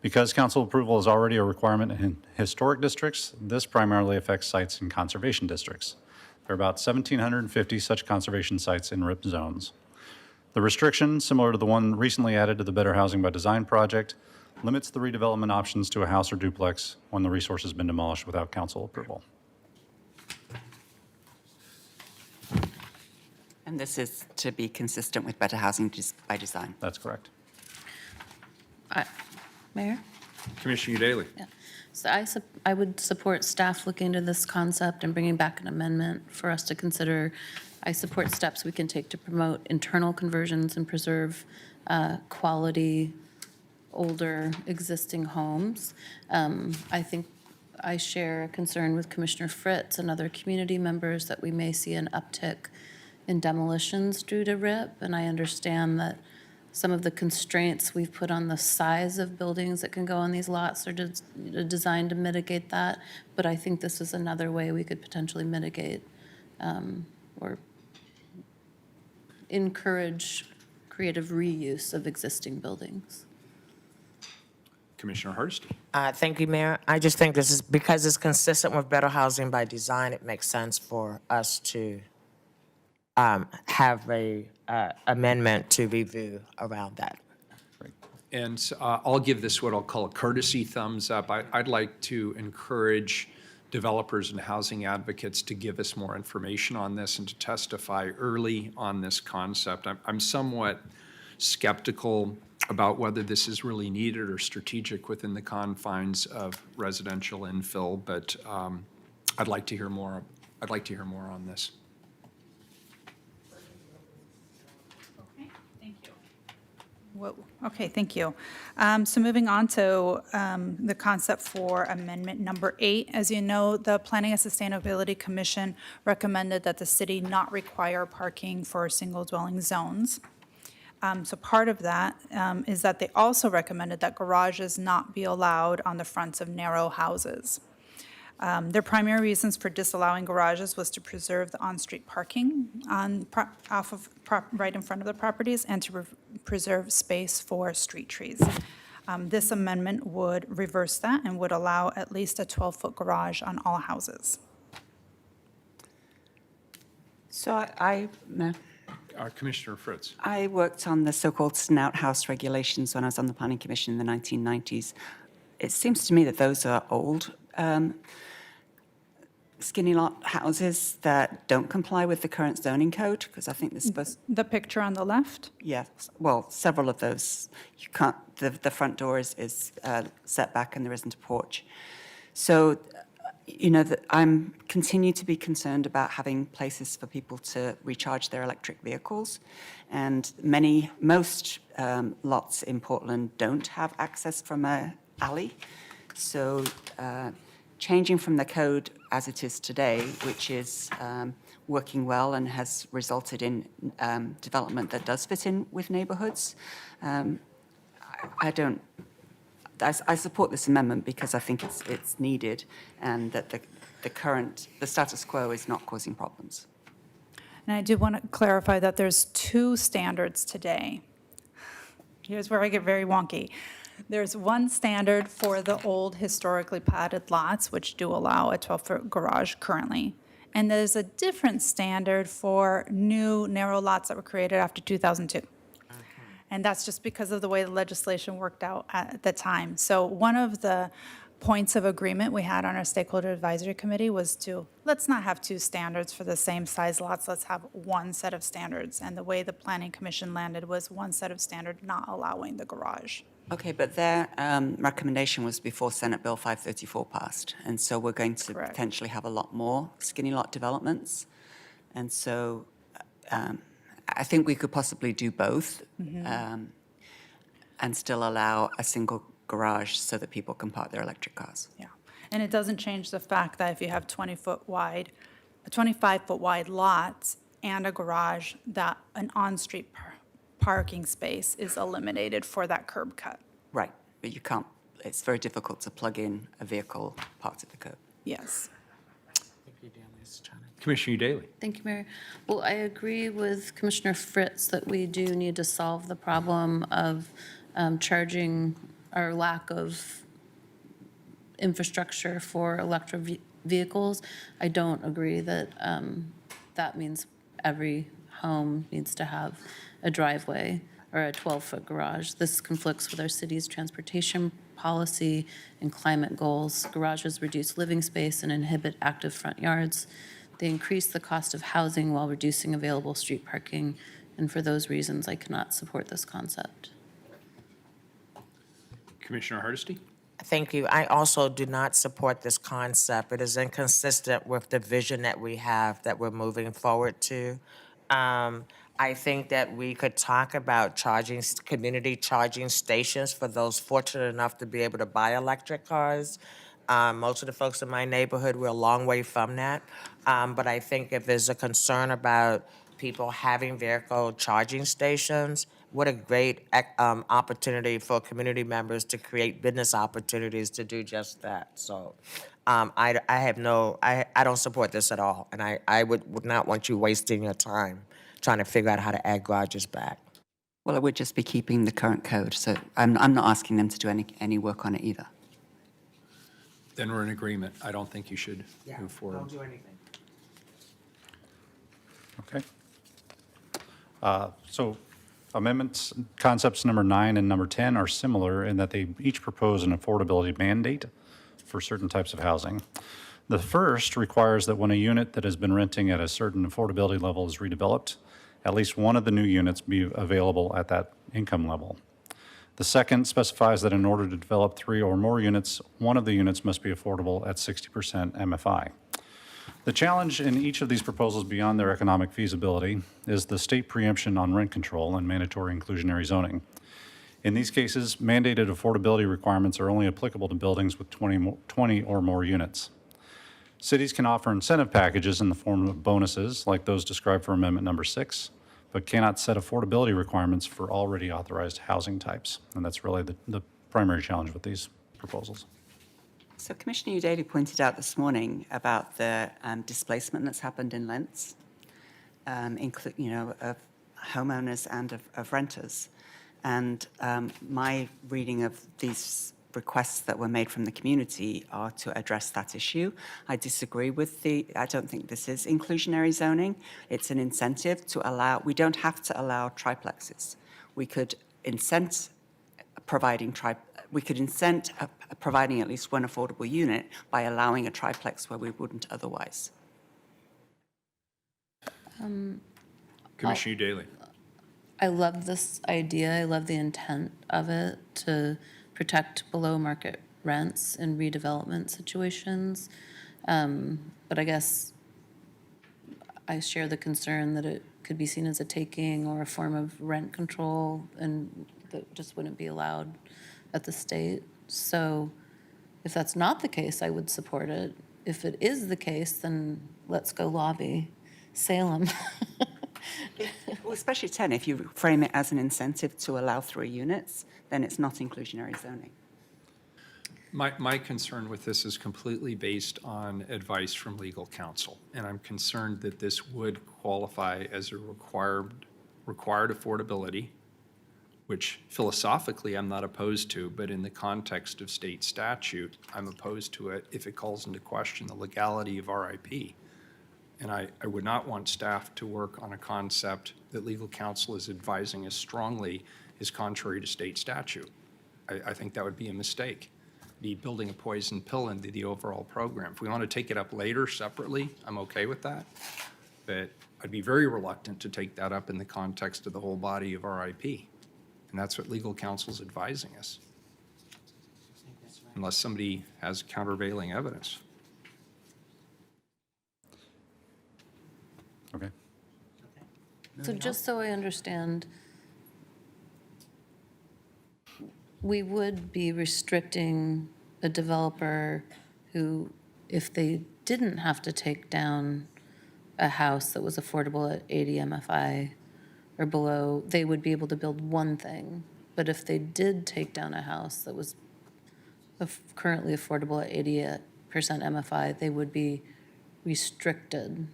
Speaker 7: Because council approval is already a requirement in historic districts, this primarily affects sites in conservation districts. There are about 1,750 such conservation sites in RIP zones. The restriction, similar to the one recently added to the Better Housing by Design project, limits the redevelopment options to a house or duplex when the resource has been demolished without council approval.
Speaker 6: And this is to be consistent with Better Housing by Design.
Speaker 7: That's correct.
Speaker 3: Mayor?
Speaker 1: Commissioner Daly.
Speaker 3: Yeah. So I would support staff looking into this concept and bringing back an amendment for us to consider. I support steps we can take to promote internal conversions and preserve quality, older, existing homes. I think I share a concern with Commissioner Fritz and other community members that we may see an uptick in demolitions due to RIP, and I understand that some of the constraints we've put on the size of buildings that can go on these lots are designed to mitigate that, but I think this is another way we could potentially mitigate or encourage creative reuse of existing buildings.
Speaker 1: Commissioner Hardesty.
Speaker 5: Thank you, Mayor. I just think this is, because it's consistent with Better Housing by Design, it makes sense for us to have a amendment to review around that.
Speaker 1: And I'll give this what I'll call a courtesy thumbs up. I'd like to encourage developers and housing advocates to give us more information on this and to testify early on this concept. I'm somewhat skeptical about whether this is really needed or strategic within the confines of residential infill, but I'd like to hear more. I'd like to hear more on this.
Speaker 9: Okay, thank you. So moving on to the concept for amendment number 8. As you know, the Planning and Sustainability Commission recommended that the city not require parking for single dwelling zones. So part of that is that they also recommended that garages not be allowed on the fronts of narrow houses. Their primary reasons for disallowing garages was to preserve the on-street parking right in front of the properties and to preserve space for street trees. This amendment would reverse that and would allow at least a 12-foot garage on all houses.
Speaker 6: So
Speaker 1: Commissioner Fritz.
Speaker 6: I worked on the so-called snout house regulations when I was on the Planning Commission in the 1990s. It seems to me that those are old skinny lot houses that don't comply with the current zoning code, because I think they're supposed.
Speaker 9: The picture on the left?
Speaker 6: Yes, well, several of those, you can't, the front door is set back and there isn't a porch. So, you know, I'm continue to be concerned about having places for people to recharge their electric vehicles. And most lots in Portland don't have access from an alley. So changing from the code as it is today, which is working well and has resulted in development that does fit in with neighborhoods, I support this amendment because I think it's needed and that the status quo is not causing problems.
Speaker 9: And I do want to clarify that there's 2 standards today. Here's where I get very wonky. There's one standard for the old historically platted lots, which do allow a 12-foot garage currently. And there's a different standard for new narrow lots that were created after 2002. And that's just because of the way the legislation worked out at the time. So one of the points of agreement we had on our stakeholder advisory committee was to, let's not have 2 standards for the same size lots, let's have one set of standards. And the way the Planning Commission landed was one set of standard not allowing the garage.
Speaker 6: Okay, but their recommendation was before Senate Bill 534 passed. And so we're going to
Speaker 9: Correct.
Speaker 6: potentially have a lot more skinny lot developments. And so I think we could possibly do both and still allow a single garage so that people can park their electric cars.
Speaker 9: Yeah, and it doesn't change the fact that if you have 20-foot wide, a 25-foot wide lots and a garage, that an on-street parking space is eliminated for that curb cut.
Speaker 6: Right, but you can't, it's very difficult to plug in a vehicle parked at the curb.
Speaker 9: Yes.
Speaker 1: Commissioner Daly.
Speaker 3: Thank you, Mayor. Well, I agree with Commissioner Fritz that we do need to solve the problem of charging or lack of infrastructure for electric vehicles. I don't agree that that means every home needs to have a driveway or a 12-foot garage. This conflicts with our city's transportation policy and climate goals. Garages reduce living space and inhibit active front yards. They increase the cost of housing while reducing available street parking. And for those reasons, I cannot support this concept.
Speaker 1: Commissioner Hardesty.
Speaker 5: Thank you. I also do not support this concept. It is inconsistent with the vision that we have that we're moving forward to. I think that we could talk about community charging stations for those fortunate enough to be able to buy electric cars. Most of the folks in my neighborhood, we're a long way from that. But I think if there's a concern about people having vehicle charging stations, what a great opportunity for community members to create business opportunities to do just that. So I don't support this at all. And I would not want you wasting your time trying to figure out how to add garages back.
Speaker 6: Well, it would just be keeping the current code, so I'm not asking them to do any work on it either.
Speaker 1: Then we're in agreement. I don't think you should move forward.
Speaker 5: Don't do anything.
Speaker 7: Okay. So amendments, concepts number 9 and number 10 are similar in that they each propose an affordability mandate for certain types of housing. The first requires that when a unit that has been renting at a certain affordability level is redeveloped, at least one of the new units be available at that income level. The second specifies that in order to develop 3 or more units, one of the units must be affordable at 60% MFI. The challenge in each of these proposals beyond their economic feasibility is the state preemption on rent control and mandatory inclusionary zoning. In these cases, mandated affordability requirements are only applicable to buildings with 20 or more units. Cities can offer incentive packages in the form of bonuses, like those described for Amendment number 6, but cannot set affordability requirements for already authorized housing types. And that's really the primary challenge with these proposals.
Speaker 6: So Commissioner Udaley pointed out this morning about the displacement that's happened in Lentz, of homeowners and of renters. And my reading of these requests that were made from the community are to address that issue. I disagree with I don't think this is inclusionary zoning. It's an incentive to allow, we don't have to allow triplexes. We could incent providing providing at least one affordable unit by allowing a triplex where we wouldn't otherwise.
Speaker 1: Commissioner Daly.
Speaker 3: I love this idea. I love the intent of it to protect below market rents in redevelopment situations. But I guess I share the concern that it could be seen as a taking or a form of rent control, and that just wouldn't be allowed at the state. So if that's not the case, I would support it. If it is the case, then let's go lobby Salem.
Speaker 6: Well, especially 10, if you frame it as an incentive to allow 3 units, then it's not inclusionary zoning.
Speaker 1: My concern with this is completely based on advice from legal counsel, and I'm concerned that this would qualify as a required affordability, which philosophically I'm not opposed to, but in the context of state statute, I'm opposed to it if it calls into question the legality of RIP. And I would not want staff to work on a concept that legal counsel is advising us strongly is contrary to state statute. I think that would be a mistake. Be building a poison pill into the overall program. If we want to take it up later separately, I'm okay with that. But I'd be very reluctant to take that up in the context of the whole body of RIP. And that's what legal counsel is advising us. Unless somebody has countervailing evidence.
Speaker 7: Okay.
Speaker 3: So just so I understand, we would be restricting a developer who, if they didn't have to take down a house that was affordable at 80 MFI or below, they would be able to build one thing. But if they did take down a house that was currently affordable at 80% MFI, they would be restricted.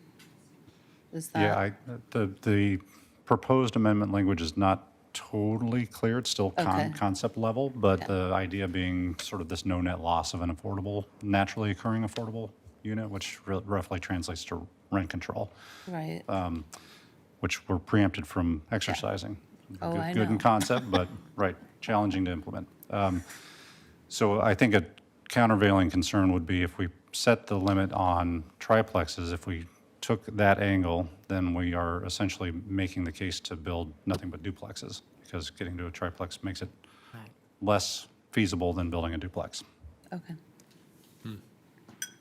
Speaker 3: Is
Speaker 7: Yeah,
Speaker 3: that?
Speaker 7: the proposed amendment language is not totally clear. It's still
Speaker 3: Okay.
Speaker 7: concept level, but
Speaker 3: Okay.
Speaker 7: the idea being sort of this no net loss of an affordable, naturally occurring affordable unit, which roughly translates to rent control,
Speaker 3: Right.
Speaker 7: which we're preempted from exercising.
Speaker 3: Oh, I
Speaker 7: Good in
Speaker 3: know.
Speaker 7: concept, but, right, challenging to implement. So I think a countervailing concern would be if we set the limit on triplexes, if we took that angle, then we are essentially making the case to build nothing but duplexes, because getting to a triplex makes it less feasible than building a duplex.
Speaker 3: Okay.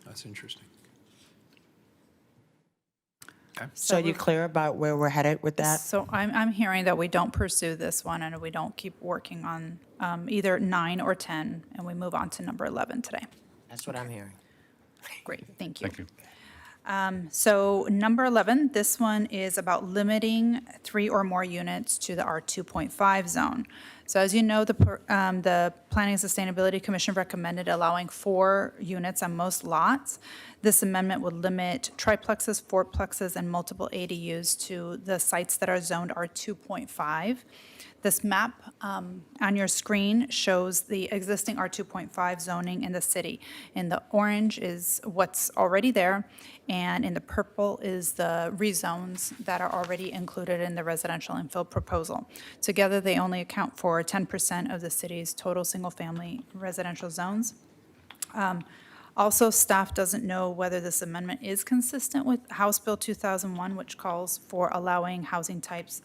Speaker 1: That's interesting.
Speaker 5: So you clear about where we're headed with that?
Speaker 9: So I'm hearing that we don't pursue this one and we don't keep working on either 9 or 10, and we move on to number 11 today.
Speaker 5: That's what I'm hearing.
Speaker 9: Great, thank you.
Speaker 7: Thank you.
Speaker 9: So number 11, this one is about limiting 3 or more units to the R2.5 zone. So as you know, the Planning and Sustainability Commission recommended allowing 4 units on most lots. This amendment would limit triplexes, fourplexes, and multiple ADUs to the sites that are zoned R2.5. This map on your screen shows the existing R2.5 zoning in the city. In the orange is what's already there, and in the purple is the rezones that are already included in the residential infill proposal. Together, they only account for 10% of the city's total single-family residential zones. Also, staff doesn't know whether this amendment is consistent with House Bill 2001, which calls for allowing housing types,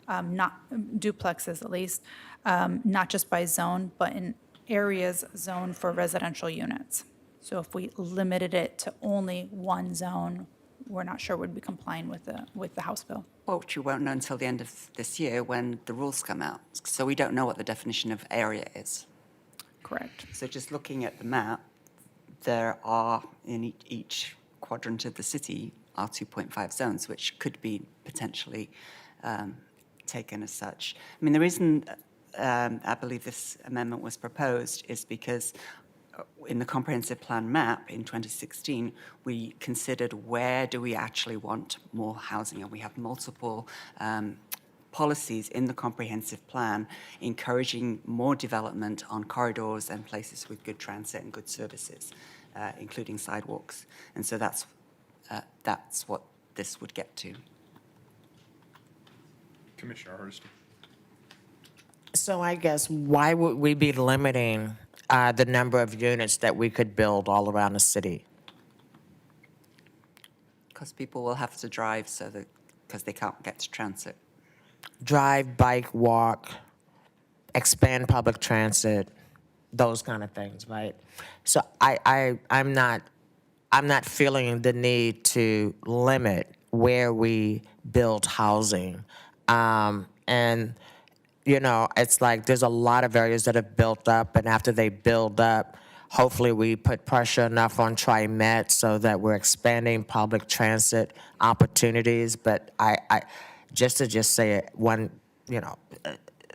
Speaker 9: not duplexes at least, not just by zone, but in areas zoned for residential units. So if we limited it to only one zone, we're not sure we'd be complying with the House bill.
Speaker 6: Well, which we won't know until the end of this year when the rules come out. So we don't know what the definition of area is.
Speaker 9: Correct.
Speaker 6: So just looking at the map, there are in each quadrant of the city are 2.5 zones, which could be potentially taken as such. I mean, the reason I believe this amendment was proposed is because in the comprehensive plan map in 2016, we considered where do we actually want more housing, and we have multiple policies in the comprehensive plan encouraging more development on corridors and places with good transit and good services, including sidewalks. And so that's what this would get to.
Speaker 1: Commissioner Hardesty.
Speaker 5: So I guess why would we be limiting the number of units that we could build all around the city?
Speaker 6: Because people will have to drive because they can't get to transit.
Speaker 5: Drive, bike, walk, expand public transit, those kind of things, right? So I'm not feeling the need to limit where we build housing. And, you know, it's like there's a lot of areas that have built up, and after they build up, hopefully we put pressure enough on TriMet so that we're expanding public transit opportunities. But I just to say it,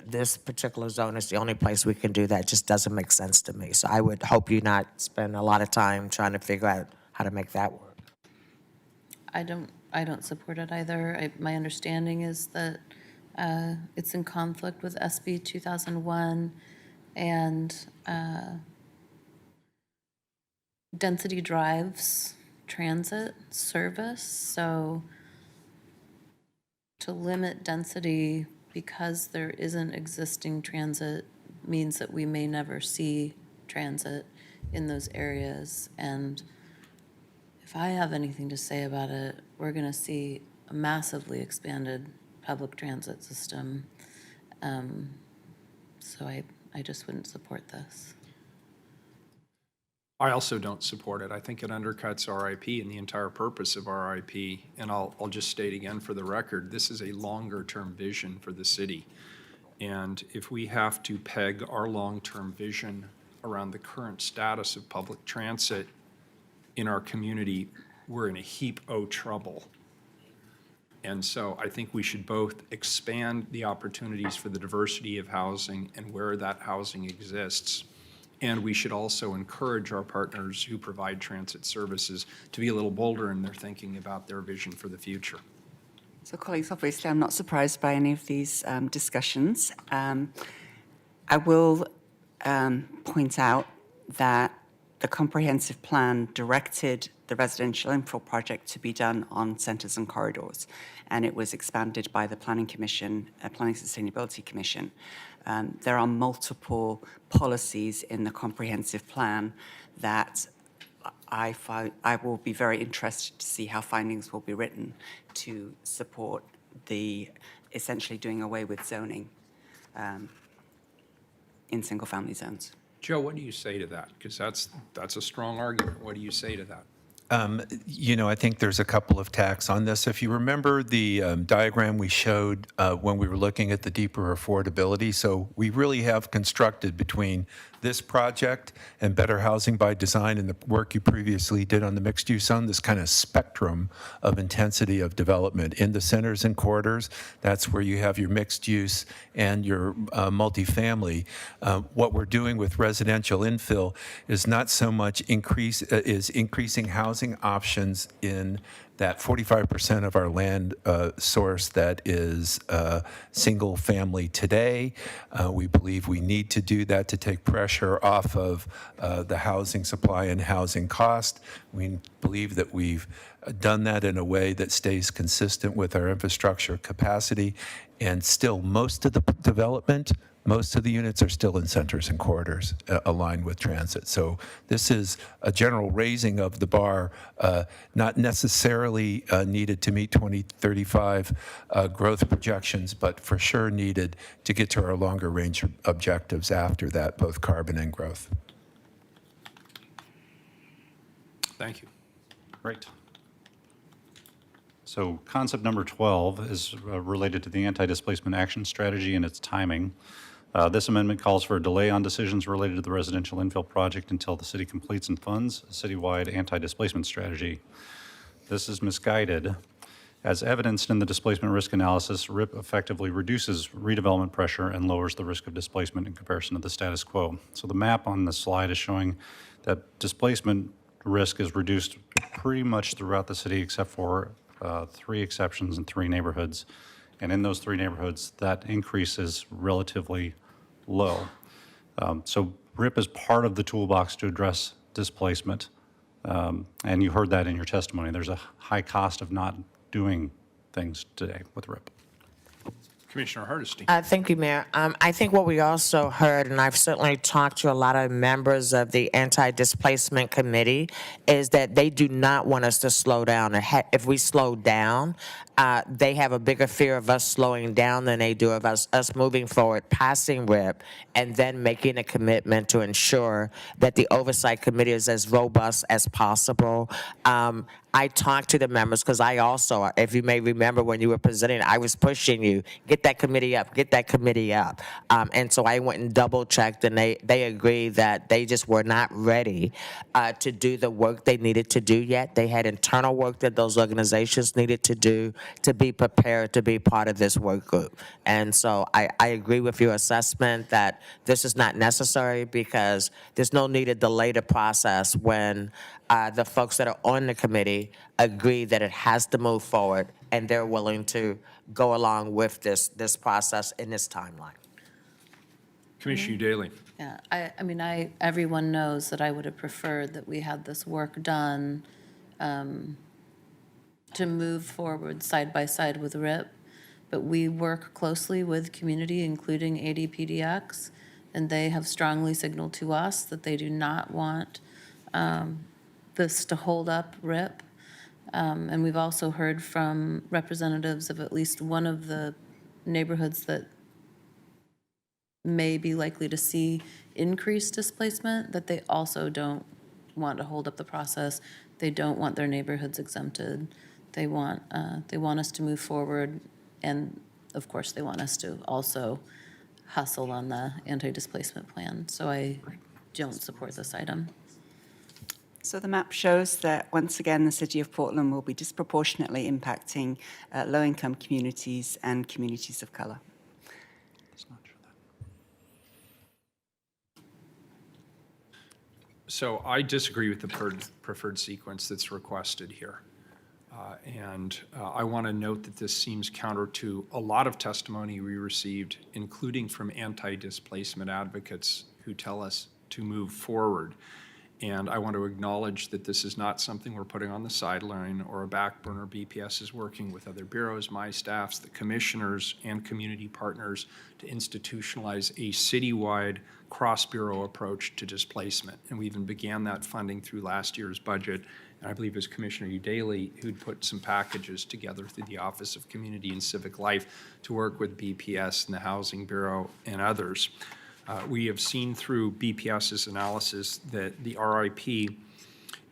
Speaker 5: this particular zone is the only place we can do that. It just doesn't make sense to me. So I would hope you not spend a lot of time trying to figure out how to make that work.
Speaker 3: I don't support it either. My understanding is that it's in conflict with SB 2001 and density drives transit service. So to limit density because there isn't existing transit means that we may never see transit in those areas. And if I have anything to say about it, we're going to see a massively expanded public transit system. So I just wouldn't support this.
Speaker 1: I also don't support it. I think it undercuts RIP and the entire purpose of RIP. And I'll just state again for the record, this is a longer-term vision for the city. And if we have to peg our long-term vision around the current status of public transit in our community, we're in a heap o' trouble. And so I think we should both expand the opportunities for the diversity of housing and where that housing exists. And we should also encourage our partners who provide transit services to be a little bolder in their thinking about their vision for the future.
Speaker 6: So colleagues, obviously, I'm not surprised by any of these discussions. I will point out that the comprehensive plan directed the residential infill project to be done on centres and corridors, and it was expanded by the Planning Commission, Planning Sustainability Commission. There are multiple policies in the comprehensive plan that I will be very interested to see how findings will be written to support the essentially doing away with zoning in single-family zones.
Speaker 1: Joe, what do you say to that? Because that's a strong argument. What do you say to that?
Speaker 10: I think there's a couple of tacks on this. If you remember the diagram we showed when we were looking at the deeper affordability, so we really have constructed between this project and Better Housing by Design and the work you previously did on the mixed use zone, this kind of spectrum of intensity of development in the centers and corridors. That's where you have your mixed use and your multifamily. What we're doing with residential infill is not so much increasing housing options in that 45% of our land source that is single family today. We believe we need to do that to take pressure off of the housing supply and housing cost. We believe that we've done that in a way that stays consistent with our infrastructure capacity. And still, most of the development, most of the units are still in centers and corridors aligned with transit. So this is a general raising of the bar, not necessarily needed to meet 2035 growth projections, but for sure needed to get to our longer range objectives after that, both carbon and growth.
Speaker 1: Thank you.
Speaker 7: Great. So concept number 12 is related to the anti-displacement action strategy and its timing. This amendment calls for a delay on decisions related to the residential infill project until the city completes and funds a citywide anti-displacement strategy. This is misguided. As evidenced in the displacement risk analysis, RIP effectively reduces redevelopment pressure and lowers the risk of displacement in comparison to the status quo. So the map on the slide is showing that displacement risk is reduced pretty much throughout the city except for 3 exceptions in 3 neighborhoods. And in those 3 neighborhoods, that increase is relatively low. So RIP is part of the toolbox to address displacement. And you heard that in your testimony. There's a high cost of not doing things today with RIP.
Speaker 1: Commissioner Hardesty.
Speaker 5: Thank you, Mayor. I think what we also heard, and I've certainly talked to a lot of members of the Anti-Displacement Committee, is that they do not want us to slow down. If we slow down, they have a bigger fear of us slowing down than they do of us moving forward, passing RIP, and then making a commitment to ensure that the Oversight Committee is as robust as possible. I talked to the members because I also, if you may remember when you were presenting, I was pushing you, get that committee up, get that committee up. And so I went and double checked, and they agreed that they just were not ready to do the work they needed to do yet. They had internal work that those organizations needed to do to be prepared to be part of this work group. And so I agree with your assessment that this is not necessary because there's no need to delay the process when the folks that are on the committee agree that it has to move forward and they're willing to go along with this process in this timeline.
Speaker 1: Commissioner Daly.
Speaker 3: Yeah, I mean, everyone knows that I would have preferred that we had this work done to move forward side by side with RIP, but we work closely with community, including ADPDX, and they have strongly signaled to us that they do not want this to hold up RIP. And we've also heard from representatives of at least one of the neighborhoods that may be likely to see increased displacement, that they also don't want to hold up the process. They don't want their neighborhoods exempted. They want us to move forward, and of course, they want us to also hustle on the anti-displacement plan. So I don't support this item.
Speaker 6: So the map shows that, once again, the City of Portland will be disproportionately impacting low-income communities and communities of color.
Speaker 1: So I disagree with the preferred sequence that's requested here. I want to note that this seems counter to a lot of testimony we received, including from anti-displacement advocates who tell us to move forward. And I want to acknowledge that this is not something we're putting on the sideline or a back burner. BPS is working with other bureaus, my staffs, the commissioners, and community partners to institutionalize a citywide cross-bureau approach to displacement. And we even began that funding through last year's budget. And I believe it was Commissioner Udaley who'd put some packages together through the Office of Community and Civic Life to work with BPS and the Housing Bureau and others. We have seen through BPS's analysis that the RIP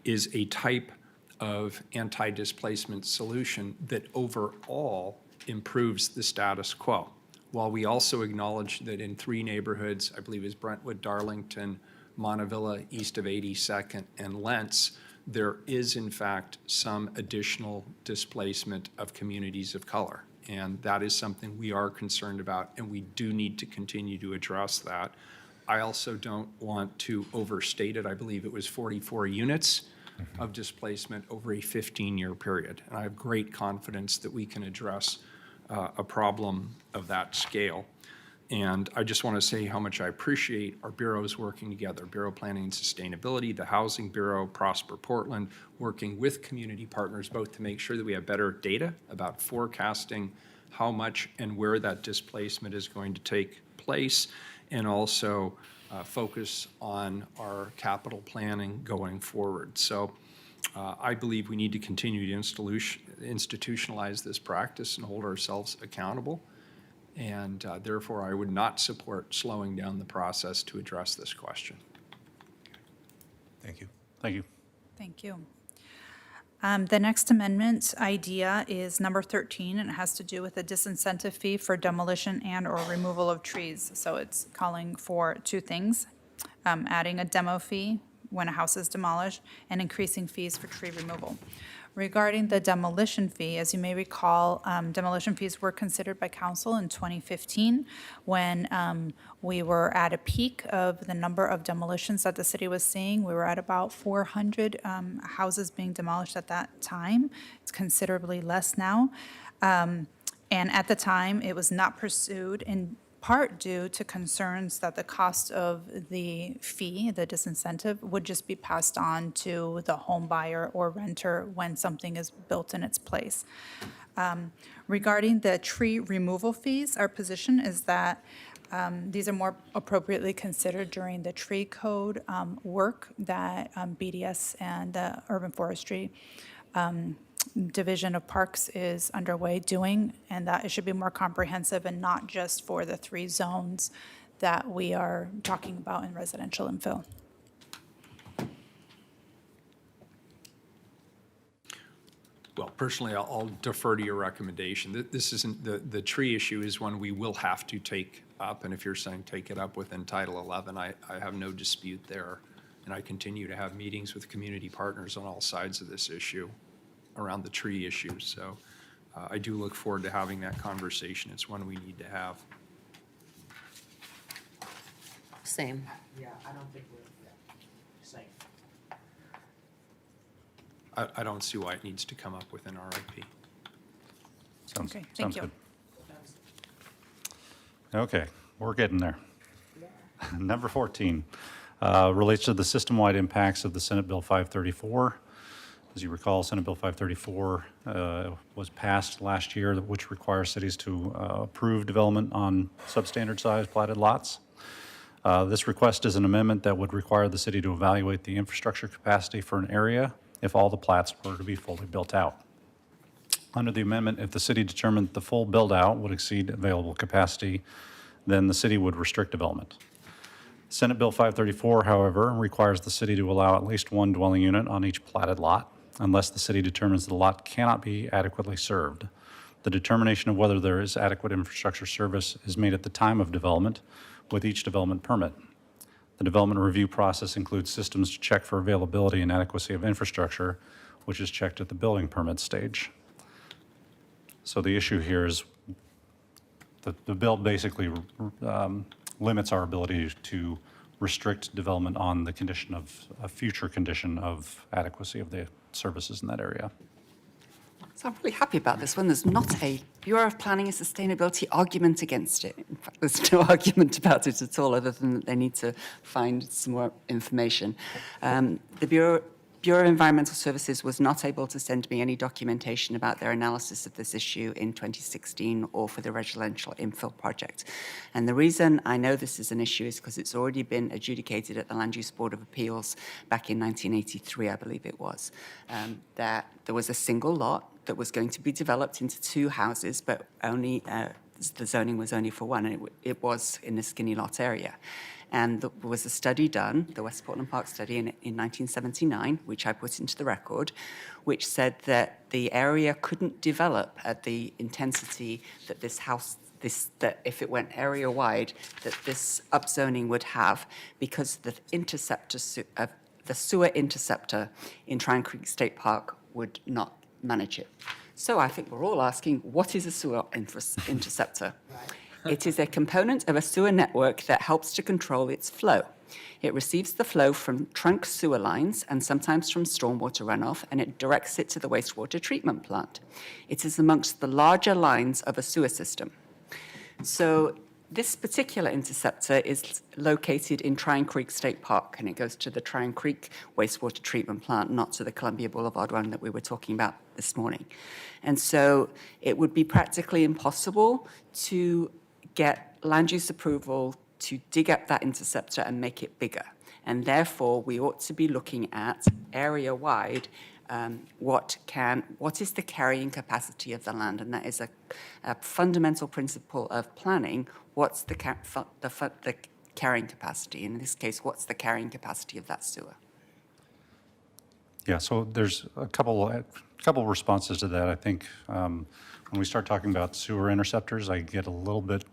Speaker 1: is a type of anti-displacement solution that overall improves the status quo. While we also acknowledge that in 3 neighborhoods, I believe is Brentwood, Darlington, Montavilla, east of 82nd, and Lentz, there is in fact some additional displacement of communities of color. And that is something we are concerned about, and we do need to continue to address that. I also don't want to overstate it. I believe it was 44 units of displacement over a 15-year period. And I have great confidence that we can address a problem of that scale. And I just want to say how much I appreciate our bureaus working together, Bureau of Planning and Sustainability, the Housing Bureau, Prosper Portland, working with community partners, both to make sure that we have better data about forecasting how much and where that displacement is going to take place, and also focus on our capital planning going forward. So I believe we need to continue to institutionalize this practice and hold ourselves accountable. And therefore, I would not support slowing down the process to address this question.
Speaker 10: Thank you.
Speaker 7: Thank you.
Speaker 9: Thank you. The next amendment idea is number 13, and it has to do with a disincentive fee for demolition and or removal of trees. So it's calling for 2 things, adding a demo fee when a house is demolished and increasing fees for tree removal. Regarding the demolition fee, as you may recall, demolition fees were considered by council in 2015 when we were at a peak of the number of demolitions that the city was seeing. We were at about 400 houses being demolished at that time. It's considerably less now. And at the time, it was not pursued in part due to concerns that the cost of the fee, the disincentive, would just be passed on to the home buyer or renter when something is built in its place. Regarding the tree removal fees, our position is that these are more appropriately considered during the tree code work that BDS and the Urban Forestry Division of Parks is underway doing, and that it should be more comprehensive and not just for the 3 zones that we are talking about in residential infill.
Speaker 1: Well, personally, I'll defer to your recommendation. This isn't, the tree issue is one we will have to take up, and if you're saying take it up within Title 11, I have no dispute there. And I continue to have meetings with community partners on all sides of this issue around the tree issue. So I do look forward to having that conversation. It's one we need to have.
Speaker 3: Same.
Speaker 5: Yeah, I don't think we're safe.
Speaker 1: I don't see why it needs to come up with an RIP.
Speaker 9: Okay, thank you.
Speaker 7: Okay, we're getting there. Number 14 relates to the system-wide impacts of the Senate Bill 534. As you recall, Senate Bill 534 was passed last year, which requires cities to approve development on substandard size platted lots. This request is an amendment that would require the city to evaluate the infrastructure capacity for an area if all the plats were to be fully built out. Under the amendment, if the city determined the full build-out would exceed available capacity, then the city would restrict development. Senate Bill 534, however, requires the city to allow at least one dwelling unit on each platted lot unless the city determines the lot cannot be adequately served. The determination of whether there is adequate infrastructure service is made at the time of development with each development permit. The development review process includes systems to check for availability and adequacy of infrastructure, which is checked at the building permit stage. So the issue here is the bill basically limits our ability to restrict development on the condition of, a future condition of adequacy of the services in that area.
Speaker 6: So I'm really happy about this one. There's not a Bureau of Planning and Sustainability argument against it. In fact, there's no argument about it at all, other than that they need to find some more information. The Bureau of Environmental Services was not able to send me any documentation about their analysis of this issue in 2016 or for the residential infill project. And the reason I know this is an issue is because it's already been adjudicated at the Land Use Board of Appeals back in 1983, I believe it was, that there was a single lot that was going to be developed into two houses, but only the zoning was only for one, and it was in the skinny lot area. And there was a study done, the West Portland Park study in 1979, which I put into the record, which said that the area couldn't develop at the intensity that this house, that if it went area wide, that this upzoning would have, because the the sewer interceptor in Tryon Creek State Park would not manage it. So I think we're all asking, what is a sewer interceptor? It is a component of a sewer network that helps to control its flow. It receives the flow from trunk sewer lines and sometimes from stormwater runoff, and it directs it to the wastewater treatment plant. It is amongst the larger lines of a sewer system. So this particular interceptor is located in Tryon Creek State Park, and it goes to the Tryon Creek wastewater treatment plant, not to the Columbia Boulevard one that we were talking about this morning. And so it would be practically impossible to get land use approval to dig up that interceptor and make it bigger. And therefore, we ought to be looking at area-wide what is the carrying capacity of the land, and that is a fundamental principle of planning. What's the carrying capacity? In this case, what's the carrying capacity of that sewer?
Speaker 7: Yeah, so there's a couple responses to that. I think when we start talking about sewer interceptors, I get a little bit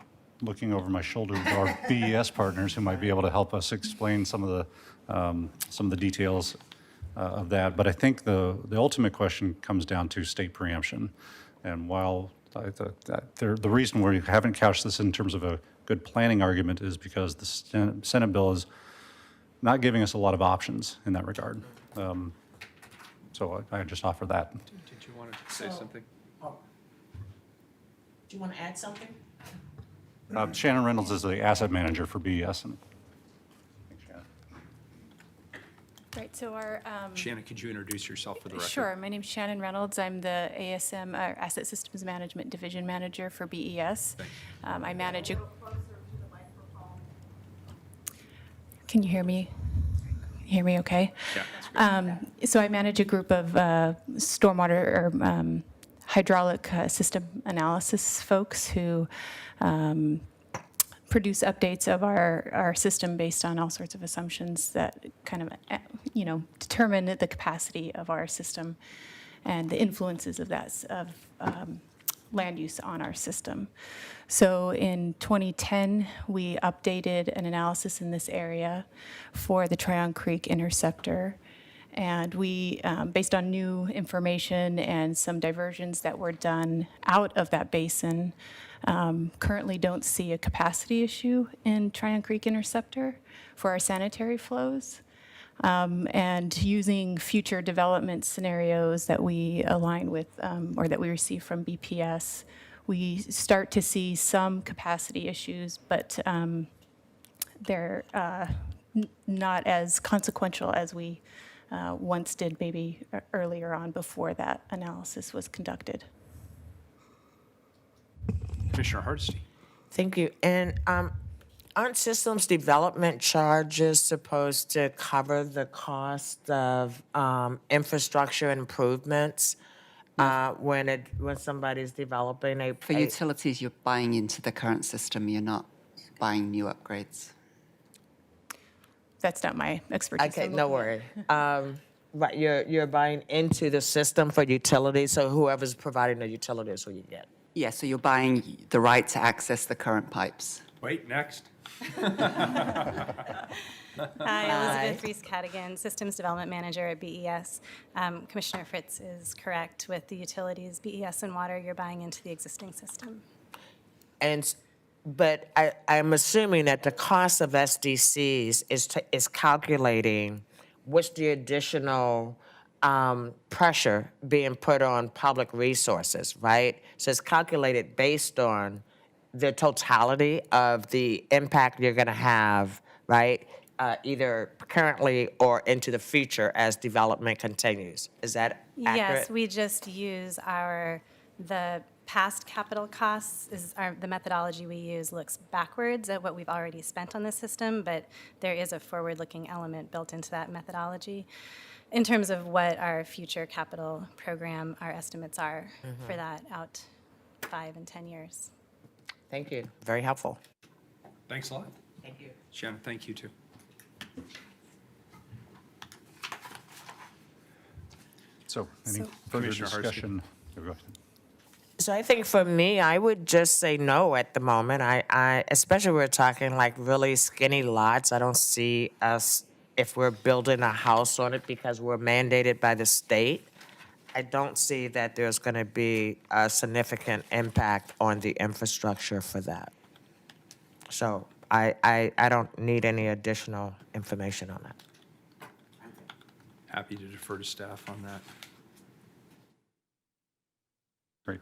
Speaker 7: looking over my shoulder to our BES partners who might be able to help us explain some of the details of that. But I think the ultimate question comes down to state preemption. And while the reason we haven't couched this in terms of a good planning argument is because the Senate bill is not giving us a lot of options in that regard. So I just offer that.
Speaker 1: Did you want to say something?
Speaker 5: Do you want to add something?
Speaker 7: Shannon Reynolds is the asset manager for BES. Thanks, Shannon.
Speaker 11: Right, so our,
Speaker 1: Shannon, could you introduce yourself for the record?
Speaker 11: sure, my name's Shannon Reynolds. I'm the ASM, Asset Systems Management Division Manager for BES. I manage a... Can you hear me? Hear me okay?
Speaker 1: Yeah, that's good.
Speaker 11: So I manage a group of stormwater or hydraulic system analysis folks who produce updates of our system based on all sorts of assumptions that kind of, determine the capacity of our system and the influences of that, land use on our system. So in 2010, we updated an analysis in this area for the Tryon Creek interceptor. And we, based on new information and some diversions that were done out of that basin, currently don't see a capacity issue in Tryon Creek Interceptor for our sanitary flows. And using future development scenarios that we align with or that we receive from BPS, we start to see some capacity issues, but they're not as consequential as we once did maybe earlier on before that analysis was conducted.
Speaker 1: Commissioner Hardesty.
Speaker 5: Thank you. And aren't systems development charges supposed to cover the cost of infrastructure improvements when somebody's developing a...
Speaker 6: For utilities, you're buying into the current system. You're not buying new upgrades.
Speaker 11: that's not my expertise.
Speaker 5: Okay, no worry. Right, you're buying into the system for utilities, so whoever's providing the utilities who you get.
Speaker 6: Yeah, so you're buying the right to access the current pipes.
Speaker 1: Wait, next.
Speaker 12: Hi, Elizabeth Reese-Cadigan, Systems Development Manager at BES. Commissioner Fritz is correct with the utilities, BES and water, you're buying into the existing system.
Speaker 5: But I'm assuming that the cost of SDCs is calculating what's the additional pressure being put on public resources, right? So it's calculated based on the totality of the impact you're going to have, right? Either currently or into the future as development continues. Is that accurate?
Speaker 12: Yes, we just use the past capital costs the methodology we use looks backwards at what we've already spent on the system, but there is a forward-looking element built into that methodology. In terms of what our future capital program, our estimates are for that out 5 and 10 years.
Speaker 5: Thank you. Very helpful.
Speaker 1: Thanks a lot.
Speaker 5: Thank you.
Speaker 1: Shannon, thank you too.
Speaker 7: So any
Speaker 9: So-
Speaker 7: further
Speaker 1: Commissioner Harsky.
Speaker 7: discussion? Go ahead.
Speaker 5: So I think for me, I would just say no at the moment. I especially we're talking like really skinny lots. I don't see us, if we're building a house on it because we're mandated by the state, I don't see that there's going to be a significant impact on the infrastructure for that. So I don't need any additional information on that.
Speaker 1: Happy to defer to staff on that.
Speaker 7: Great.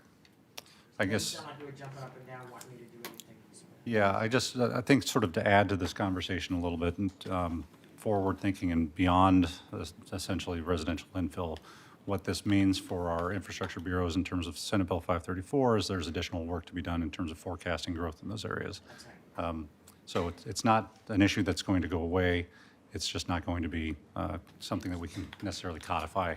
Speaker 7: I guess. Yeah, I think sort of to add to this conversation a little bit, and forward thinking and beyond essentially residential infill, what this means for our infrastructure bureaus in terms of Senate Bill 534 is there's additional work to be done in terms of forecasting growth in those areas. So it's not an issue that's going to go away. It's just not going to be something that we can necessarily codify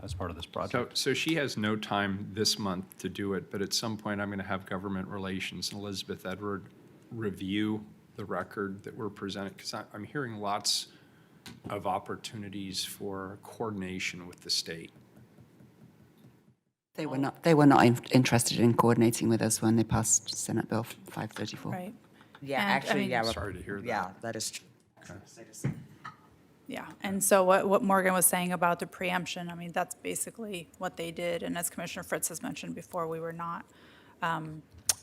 Speaker 7: as part of this project.
Speaker 1: So she has no time this month to do it, but at some point I'm going to have government relations and Elizabeth Edward review the record that we're presenting, because I'm hearing lots of opportunities for coordination with the state.
Speaker 6: They were not interested in coordinating with us when they passed Senate Bill 534.
Speaker 9: Right.
Speaker 5: Yeah,
Speaker 9: And, I
Speaker 5: actually,
Speaker 9: mean-
Speaker 5: yeah.
Speaker 1: Sorry to hear that.
Speaker 5: Yeah, that is true.
Speaker 9: Yeah, and so what Morgan was saying about the preemption, I mean, that's basically what they did. And as Commissioner Fritz has mentioned before, we were not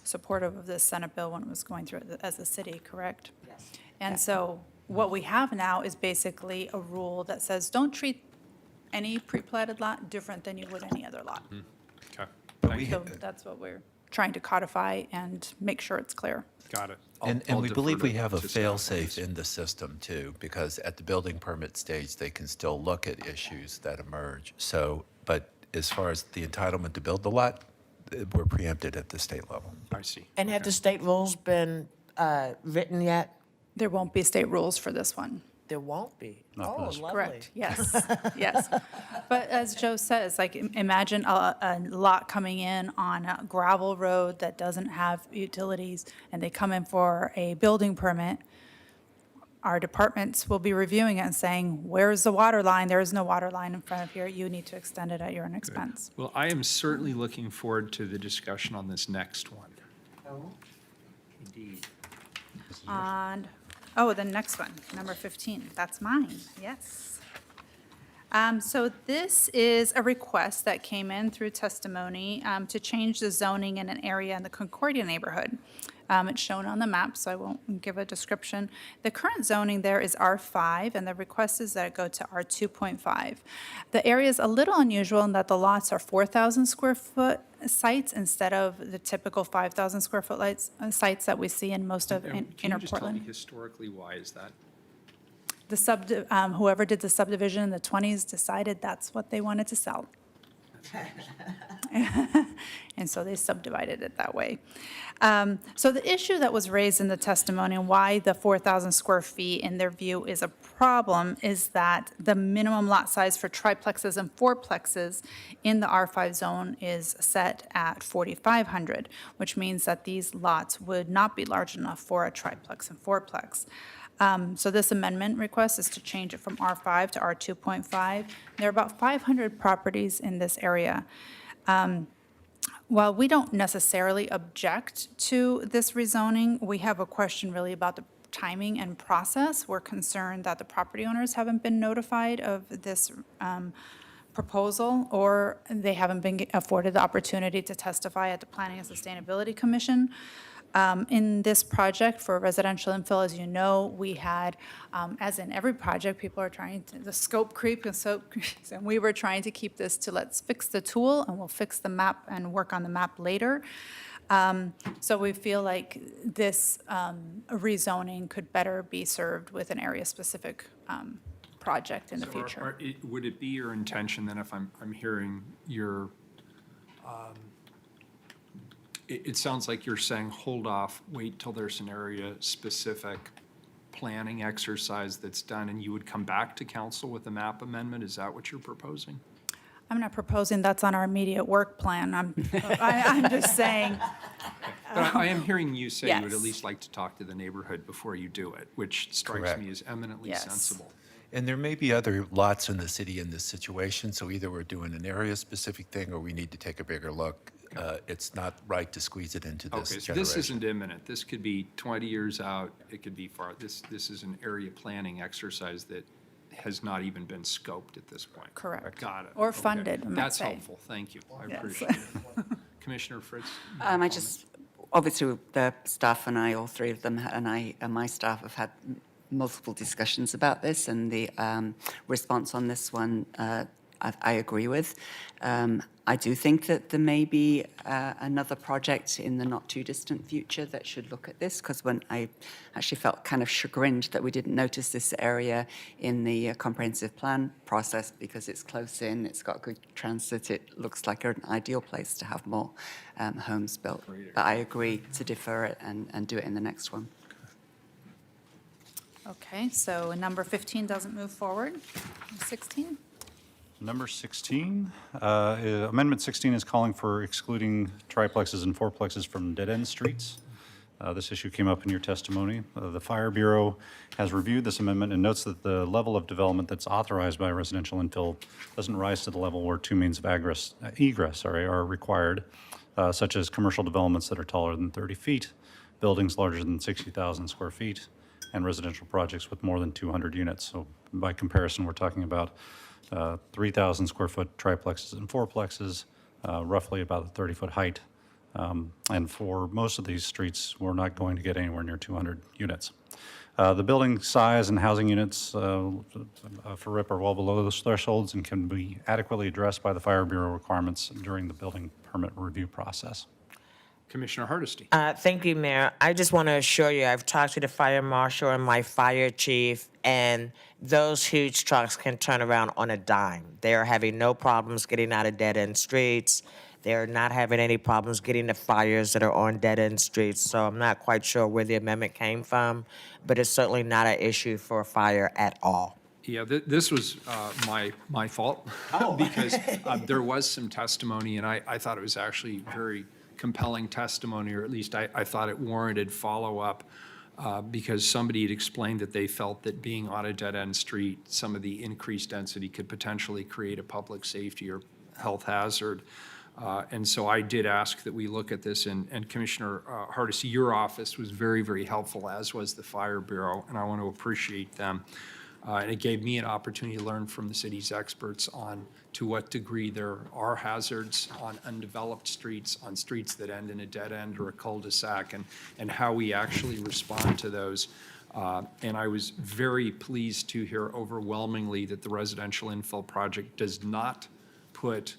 Speaker 9: supportive of this Senate bill when it was going through as a city, correct?
Speaker 5: Yes.
Speaker 9: And so what we have now is basically a rule that says, don't treat any pre-platted lot different than you would any other lot.
Speaker 1: Okay,
Speaker 10: But
Speaker 1: thank
Speaker 10: we
Speaker 1: you.
Speaker 9: So that's what we're trying to codify and make sure it's clear.
Speaker 1: Got it.
Speaker 10: And
Speaker 1: I'll
Speaker 10: we
Speaker 1: defer
Speaker 10: believe we
Speaker 1: to-
Speaker 10: have a
Speaker 1: to staff on
Speaker 10: fail-safe
Speaker 1: this.
Speaker 10: in the system too, because at the building permit stage, they can still look at issues that emerge. So, but as far as the entitlement to build the lot, we're preempted at the state level.
Speaker 1: I see.
Speaker 5: And have the state rules been written yet?
Speaker 9: There won't be state rules for this one.
Speaker 5: There won't be.
Speaker 7: Not for
Speaker 5: Oh,
Speaker 7: this.
Speaker 5: lovely.
Speaker 9: Correct, yes, yes. But as Joe says, like, imagine a lot coming in on a gravel road that doesn't have utilities, and they come in for a building permit. Our departments will be reviewing it and saying, where's the water line? There is no water line in front of here. You need to extend it at your own expense.
Speaker 1: Well, I am certainly looking forward to the discussion on this next one.
Speaker 5: Indeed.
Speaker 9: And, the next one, number 15, that's mine, yes. So this is a request that came in through testimony to change the zoning in an area in the Concordia neighborhood. It's shown on the map, so I won't give a description. The current zoning there is R5, and the request is that it go to R2.5. The area is a little unusual in that the lots are 4,000 square foot sites instead of the typical 5,000 square foot sites that we see in most of
Speaker 1: And
Speaker 9: inner
Speaker 1: Can you just tell me
Speaker 9: Portland.
Speaker 1: historically, why is that?
Speaker 9: Whoever did the subdivision in the 20s decided that's what they wanted to sell. And so they subdivided it that way. So the issue that was raised in the testimony and why the 4,000 square feet in their view is a problem is that the minimum lot size for triplexes and fourplexes in the R5 zone is set at 4,500, which means that these lots would not be large enough for a triplex and fourplex. So this amendment request is to change it from R5 to R2.5. There are about 500 properties in this area. While we don't necessarily object to this rezoning, we have a question really about the timing and process. We're concerned that the property owners haven't been notified of this proposal, or they haven't been afforded the opportunity to testify at the Planning and Sustainability Commission. In this project for residential infill, as you know, we had, as in every project, people are trying to, the scope creep and scope creeps, and we were trying to keep this to let's fix the tool and we'll fix the map and work on the map later. So we feel like this rezoning could better be served with an area-specific project in the
Speaker 1: So
Speaker 9: future.
Speaker 1: would it be your intention then, if I'm hearing your, it sounds like you're saying hold off, wait till there's an area-specific planning exercise that's done, and you would come back to council with a map amendment? Is that what you're proposing?
Speaker 9: I'm not proposing that's on our immediate work plan. I'm just saying,
Speaker 1: But I am hearing you say you would at
Speaker 9: Yes.
Speaker 1: least like to talk to the neighborhood before you do it, which strikes
Speaker 10: Correct.
Speaker 1: me as eminently
Speaker 9: Yes.
Speaker 1: sensible.
Speaker 10: And there may be other lots in the city in this situation, so either we're doing an area-specific thing or we need to take a bigger look. It's not right to squeeze it into this
Speaker 1: Okay, so this
Speaker 10: generation.
Speaker 1: isn't imminent. This could be 20 years out. It could be far. This is an area planning exercise that has not even been scoped at this point.
Speaker 9: Correct.
Speaker 1: Got it.
Speaker 9: Or
Speaker 1: Okay.
Speaker 9: funded, I might
Speaker 1: That's
Speaker 9: say.
Speaker 1: helpful. Thank you. I
Speaker 9: Yes.
Speaker 1: appreciate it. Commissioner Fritz? you have a
Speaker 6: I
Speaker 1: comment?
Speaker 6: just, obviously, the staff and I, all three of them, and my staff have had multiple discussions about this, and the response on this one, I agree with. I do think that there may be another project in the not-too-distant future that should look at this, because when I actually felt kind of chagrined that we didn't notice this area in the comprehensive plan process, because it's close in, it's got good transit, it looks like an ideal place to have more homes built. But I agree to defer it and do it in the next one.
Speaker 9: okay, so number 15 doesn't move forward. 16?
Speaker 7: Number 16, Amendment 16 is calling for excluding triplexes and fourplexes from dead-end streets. This issue came up in your testimony. The Fire Bureau has reviewed this amendment and notes that the level of development that's authorized by residential infill doesn't rise to the level where two means of egress are required, such as commercial developments that are taller than 30 feet, buildings larger than 60,000 square feet, and residential projects with more than 200 units. So by comparison, we're talking about 3,000 square foot triplexes and fourplexes, roughly about a 30-foot height. And for most of these streets, we're not going to get anywhere near 200 units. The building size and housing units for RIP are well below those thresholds and can be adequately addressed by the Fire Bureau requirements during the building permit review process.
Speaker 1: Commissioner Hardesty?
Speaker 5: Thank you, Mayor. I just want to assure you, I've talked to the fire marshal and my fire chief, and those huge trucks can turn around on a dime. They are having no problems getting out of dead-end streets. They're not having any problems getting the fires that are on dead-end streets. So I'm not quite sure where the amendment came from, but it's certainly not an issue for fire at all.
Speaker 1: Yeah, this was my fault. Because there was some testimony, and I thought it was actually very compelling testimony, or at least I thought it warranted follow-up, because somebody had explained that they felt that being on a dead-end street, some of the increased density could potentially create a public safety or health hazard. And so I did ask that we look at this, and Commissioner Hardesty, your office was very, very helpful, as was the Fire Bureau, and I want to appreciate them. And it gave me an opportunity to learn from the city's experts on to what degree there are hazards on undeveloped streets, on streets that end in a dead end or a cul-de-sac, and how we actually respond to those. And I was very pleased to hear overwhelmingly that the residential infill project does not put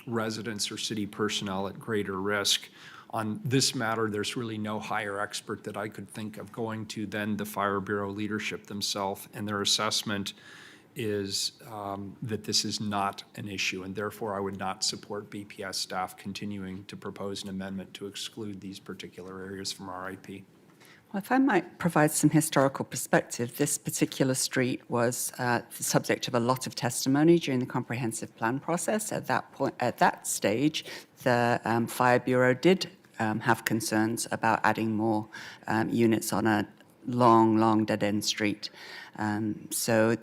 Speaker 1: residents or city personnel at greater risk. On this matter, there's really no higher expert that I could think of going to than the Fire Bureau leadership themselves, and their assessment is that this is not an issue, and therefore I would not support BPS staff continuing to propose an amendment to exclude these particular areas from RIP.
Speaker 6: Well, if I might provide some historical perspective, this particular street was the subject of a lot of testimony during the comprehensive plan process. At that point, at that stage, the Fire Bureau did have concerns about adding more units on a long dead-end street. So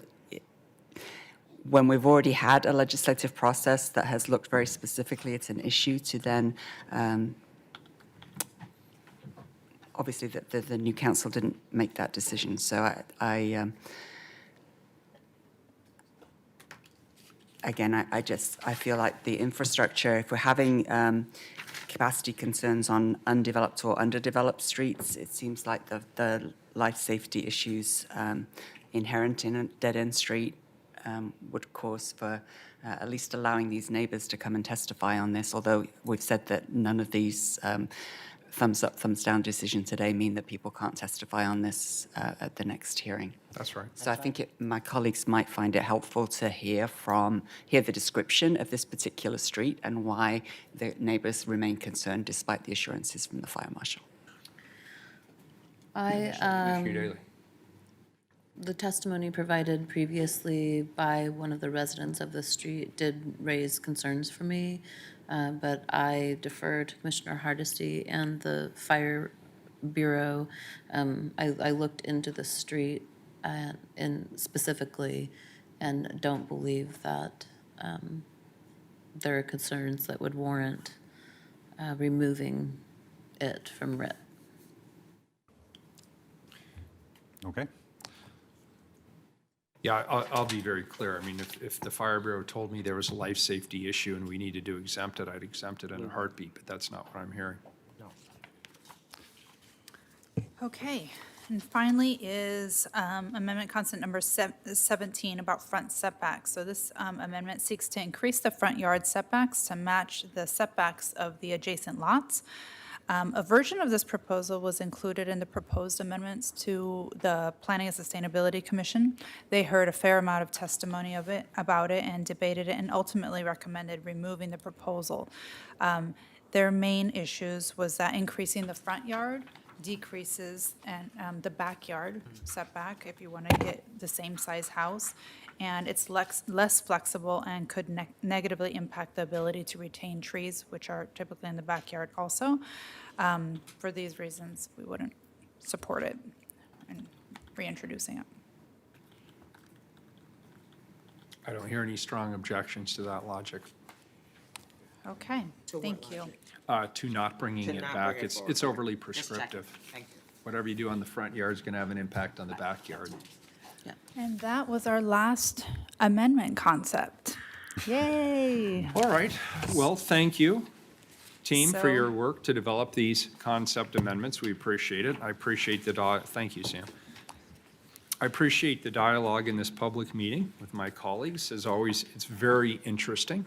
Speaker 6: when we've already had a legislative process that has looked very specifically at an issue to then, obviously the new council didn't make that decision. So I feel like the infrastructure, if we're having capacity concerns on undeveloped or underdeveloped streets, it seems like the life safety issues inherent in a dead-end street would cause for at least allowing these neighbors to come and testify on this, although we've said that none of these thumbs up, thumbs down decisions today mean that people can't testify on this at the next hearing.
Speaker 1: That's right.
Speaker 6: So I think my colleagues might find it helpful to hear the description of this particular street and why the neighbors remain concerned despite the assurances from the fire marshal.
Speaker 1: Commissioner Daly.
Speaker 3: The testimony provided previously by one of the residents of the street did raise concerns for me, but I defer to Commissioner Hardesty and the Fire Bureau. I looked into the street specifically and don't believe that there are concerns that would warrant removing it from RIT.
Speaker 7: Okay.
Speaker 1: Yeah, I'll be very clear. I mean, if the Fire Bureau told me there was a life safety issue and we needed to exempt it, I'd exempt it in a heartbeat, but that's not what I'm hearing.
Speaker 9: Okay, and finally is Amendment Constant Number 17 about front setbacks. So this amendment seeks to increase the front yard setbacks to match the setbacks of the adjacent lots. A version of this proposal was included in the proposed amendments to the Planning and Sustainability Commission. They heard a fair amount of testimony about it and debated it and ultimately recommended removing the proposal. Their main issues was that increasing the front yard decreases and the backyard setback if you want to get the same size house, and it's less flexible and could negatively impact the ability to retain trees, which are typically in the backyard also. For these reasons, we wouldn't support it and reintroducing it.
Speaker 1: I don't hear any strong objections to that logic.
Speaker 9: Okay, thank you.
Speaker 1: To not bringing
Speaker 5: To
Speaker 1: it
Speaker 5: not
Speaker 1: back,
Speaker 5: bring it
Speaker 1: it's
Speaker 5: forward.
Speaker 1: overly
Speaker 5: Just checking.
Speaker 1: prescriptive.
Speaker 5: Thank you.
Speaker 1: Whatever you do on the front yard is going to have an impact on the backyard.
Speaker 9: And that was our last amendment concept. Yay!
Speaker 1: All right, well, thank you, team, for
Speaker 9: So-
Speaker 1: your work to develop these concept amendments. We appreciate it. I appreciate thank you, Sam. I appreciate the dialogue in this public meeting with my colleagues. As always, it's very interesting.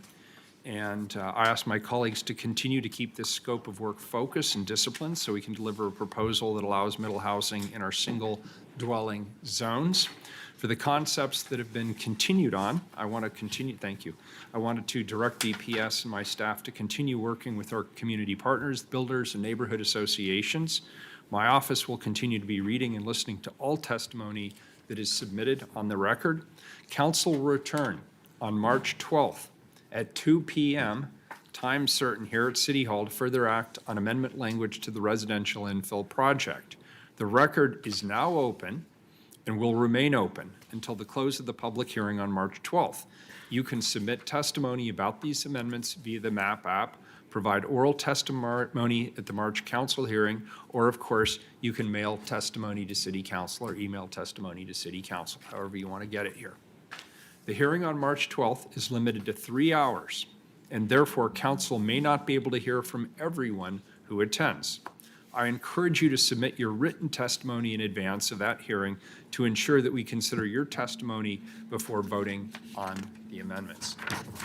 Speaker 1: And I ask my colleagues to continue to keep this scope of work focused and disciplined so we can deliver a proposal that allows middle housing in our single dwelling zones. For the concepts that have been continued on, I want to continue, thank you. I wanted to direct DPS and my staff to continue working with our community partners, builders, and neighborhood associations. My office will continue to be reading and listening to all testimony that is submitted on the record. Council will return on March 12th at 2 p.m., time certain, here at City Hall to further act on amendment language to the residential infill project. The record is now open and will remain open until the close of the public hearing on March 12th. You can submit testimony about these amendments via the MAP app, provide oral testimony at the March council hearing, or of course, you can mail testimony to City Council or email testimony to City Council, however you want to get it here. The hearing on March 12th is limited to 3 hours, and therefore council may not be able to hear from everyone who attends. I encourage you to submit your written testimony in advance of that hearing to ensure that we consider your testimony before voting on the amendments.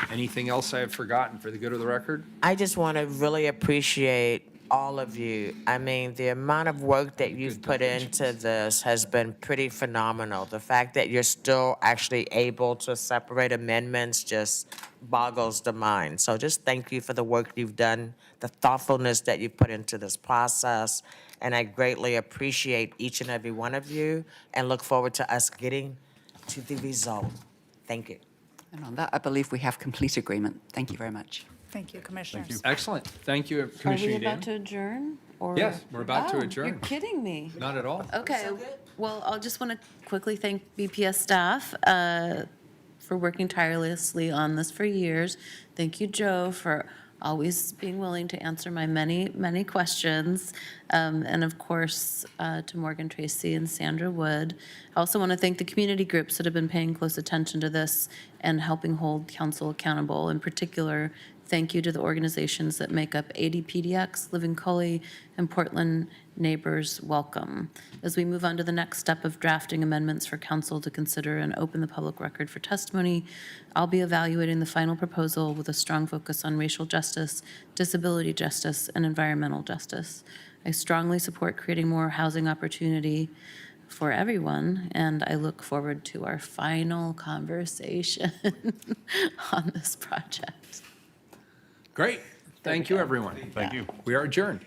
Speaker 1: Anything else I have forgotten for the good of the record?
Speaker 5: I just want to really appreciate all of you. I mean, the amount of work that you've put into this has been pretty phenomenal. The fact that you're still actually able to separate amendments just boggles the mind. So just thank you for the work you've done, the thoughtfulness that you've put into this process, and I greatly appreciate each and every one of you and look forward to us getting to the result. Thank you.
Speaker 6: And on that, I believe we have complete agreement. Thank you very much.
Speaker 9: Thank you, Commissioners.
Speaker 1: Excellent. Thank you,
Speaker 3: Are
Speaker 1: Commissioner
Speaker 3: we about
Speaker 1: Daly.
Speaker 3: to adjourn, or?
Speaker 1: Yes, we're about to
Speaker 3: Oh,
Speaker 1: adjourn.
Speaker 3: You're kidding me.
Speaker 1: Not at all.
Speaker 3: Okay, well, I'll just want to quickly thank BPS staff for working tirelessly on this for years. Thank you, Joe, for always being willing to answer my many, many questions. And of course, to Morgan Tracy and Sandra Wood. I also want to thank the community groups that have been paying close attention to this and helping hold council accountable. In particular, thank you to the organizations that make up ADPDX, Living Cully, and Portland Neighbors Welcome. As we move on to the next step of drafting amendments for council to consider and open the public record for testimony, I'll be evaluating the final proposal with a strong focus on racial justice, disability justice, and environmental justice. I strongly support creating more housing opportunity for everyone, and I look forward to our final conversation on this project.
Speaker 1: Great. Thank you, everyone.
Speaker 7: Thank you.
Speaker 1: We are adjourned.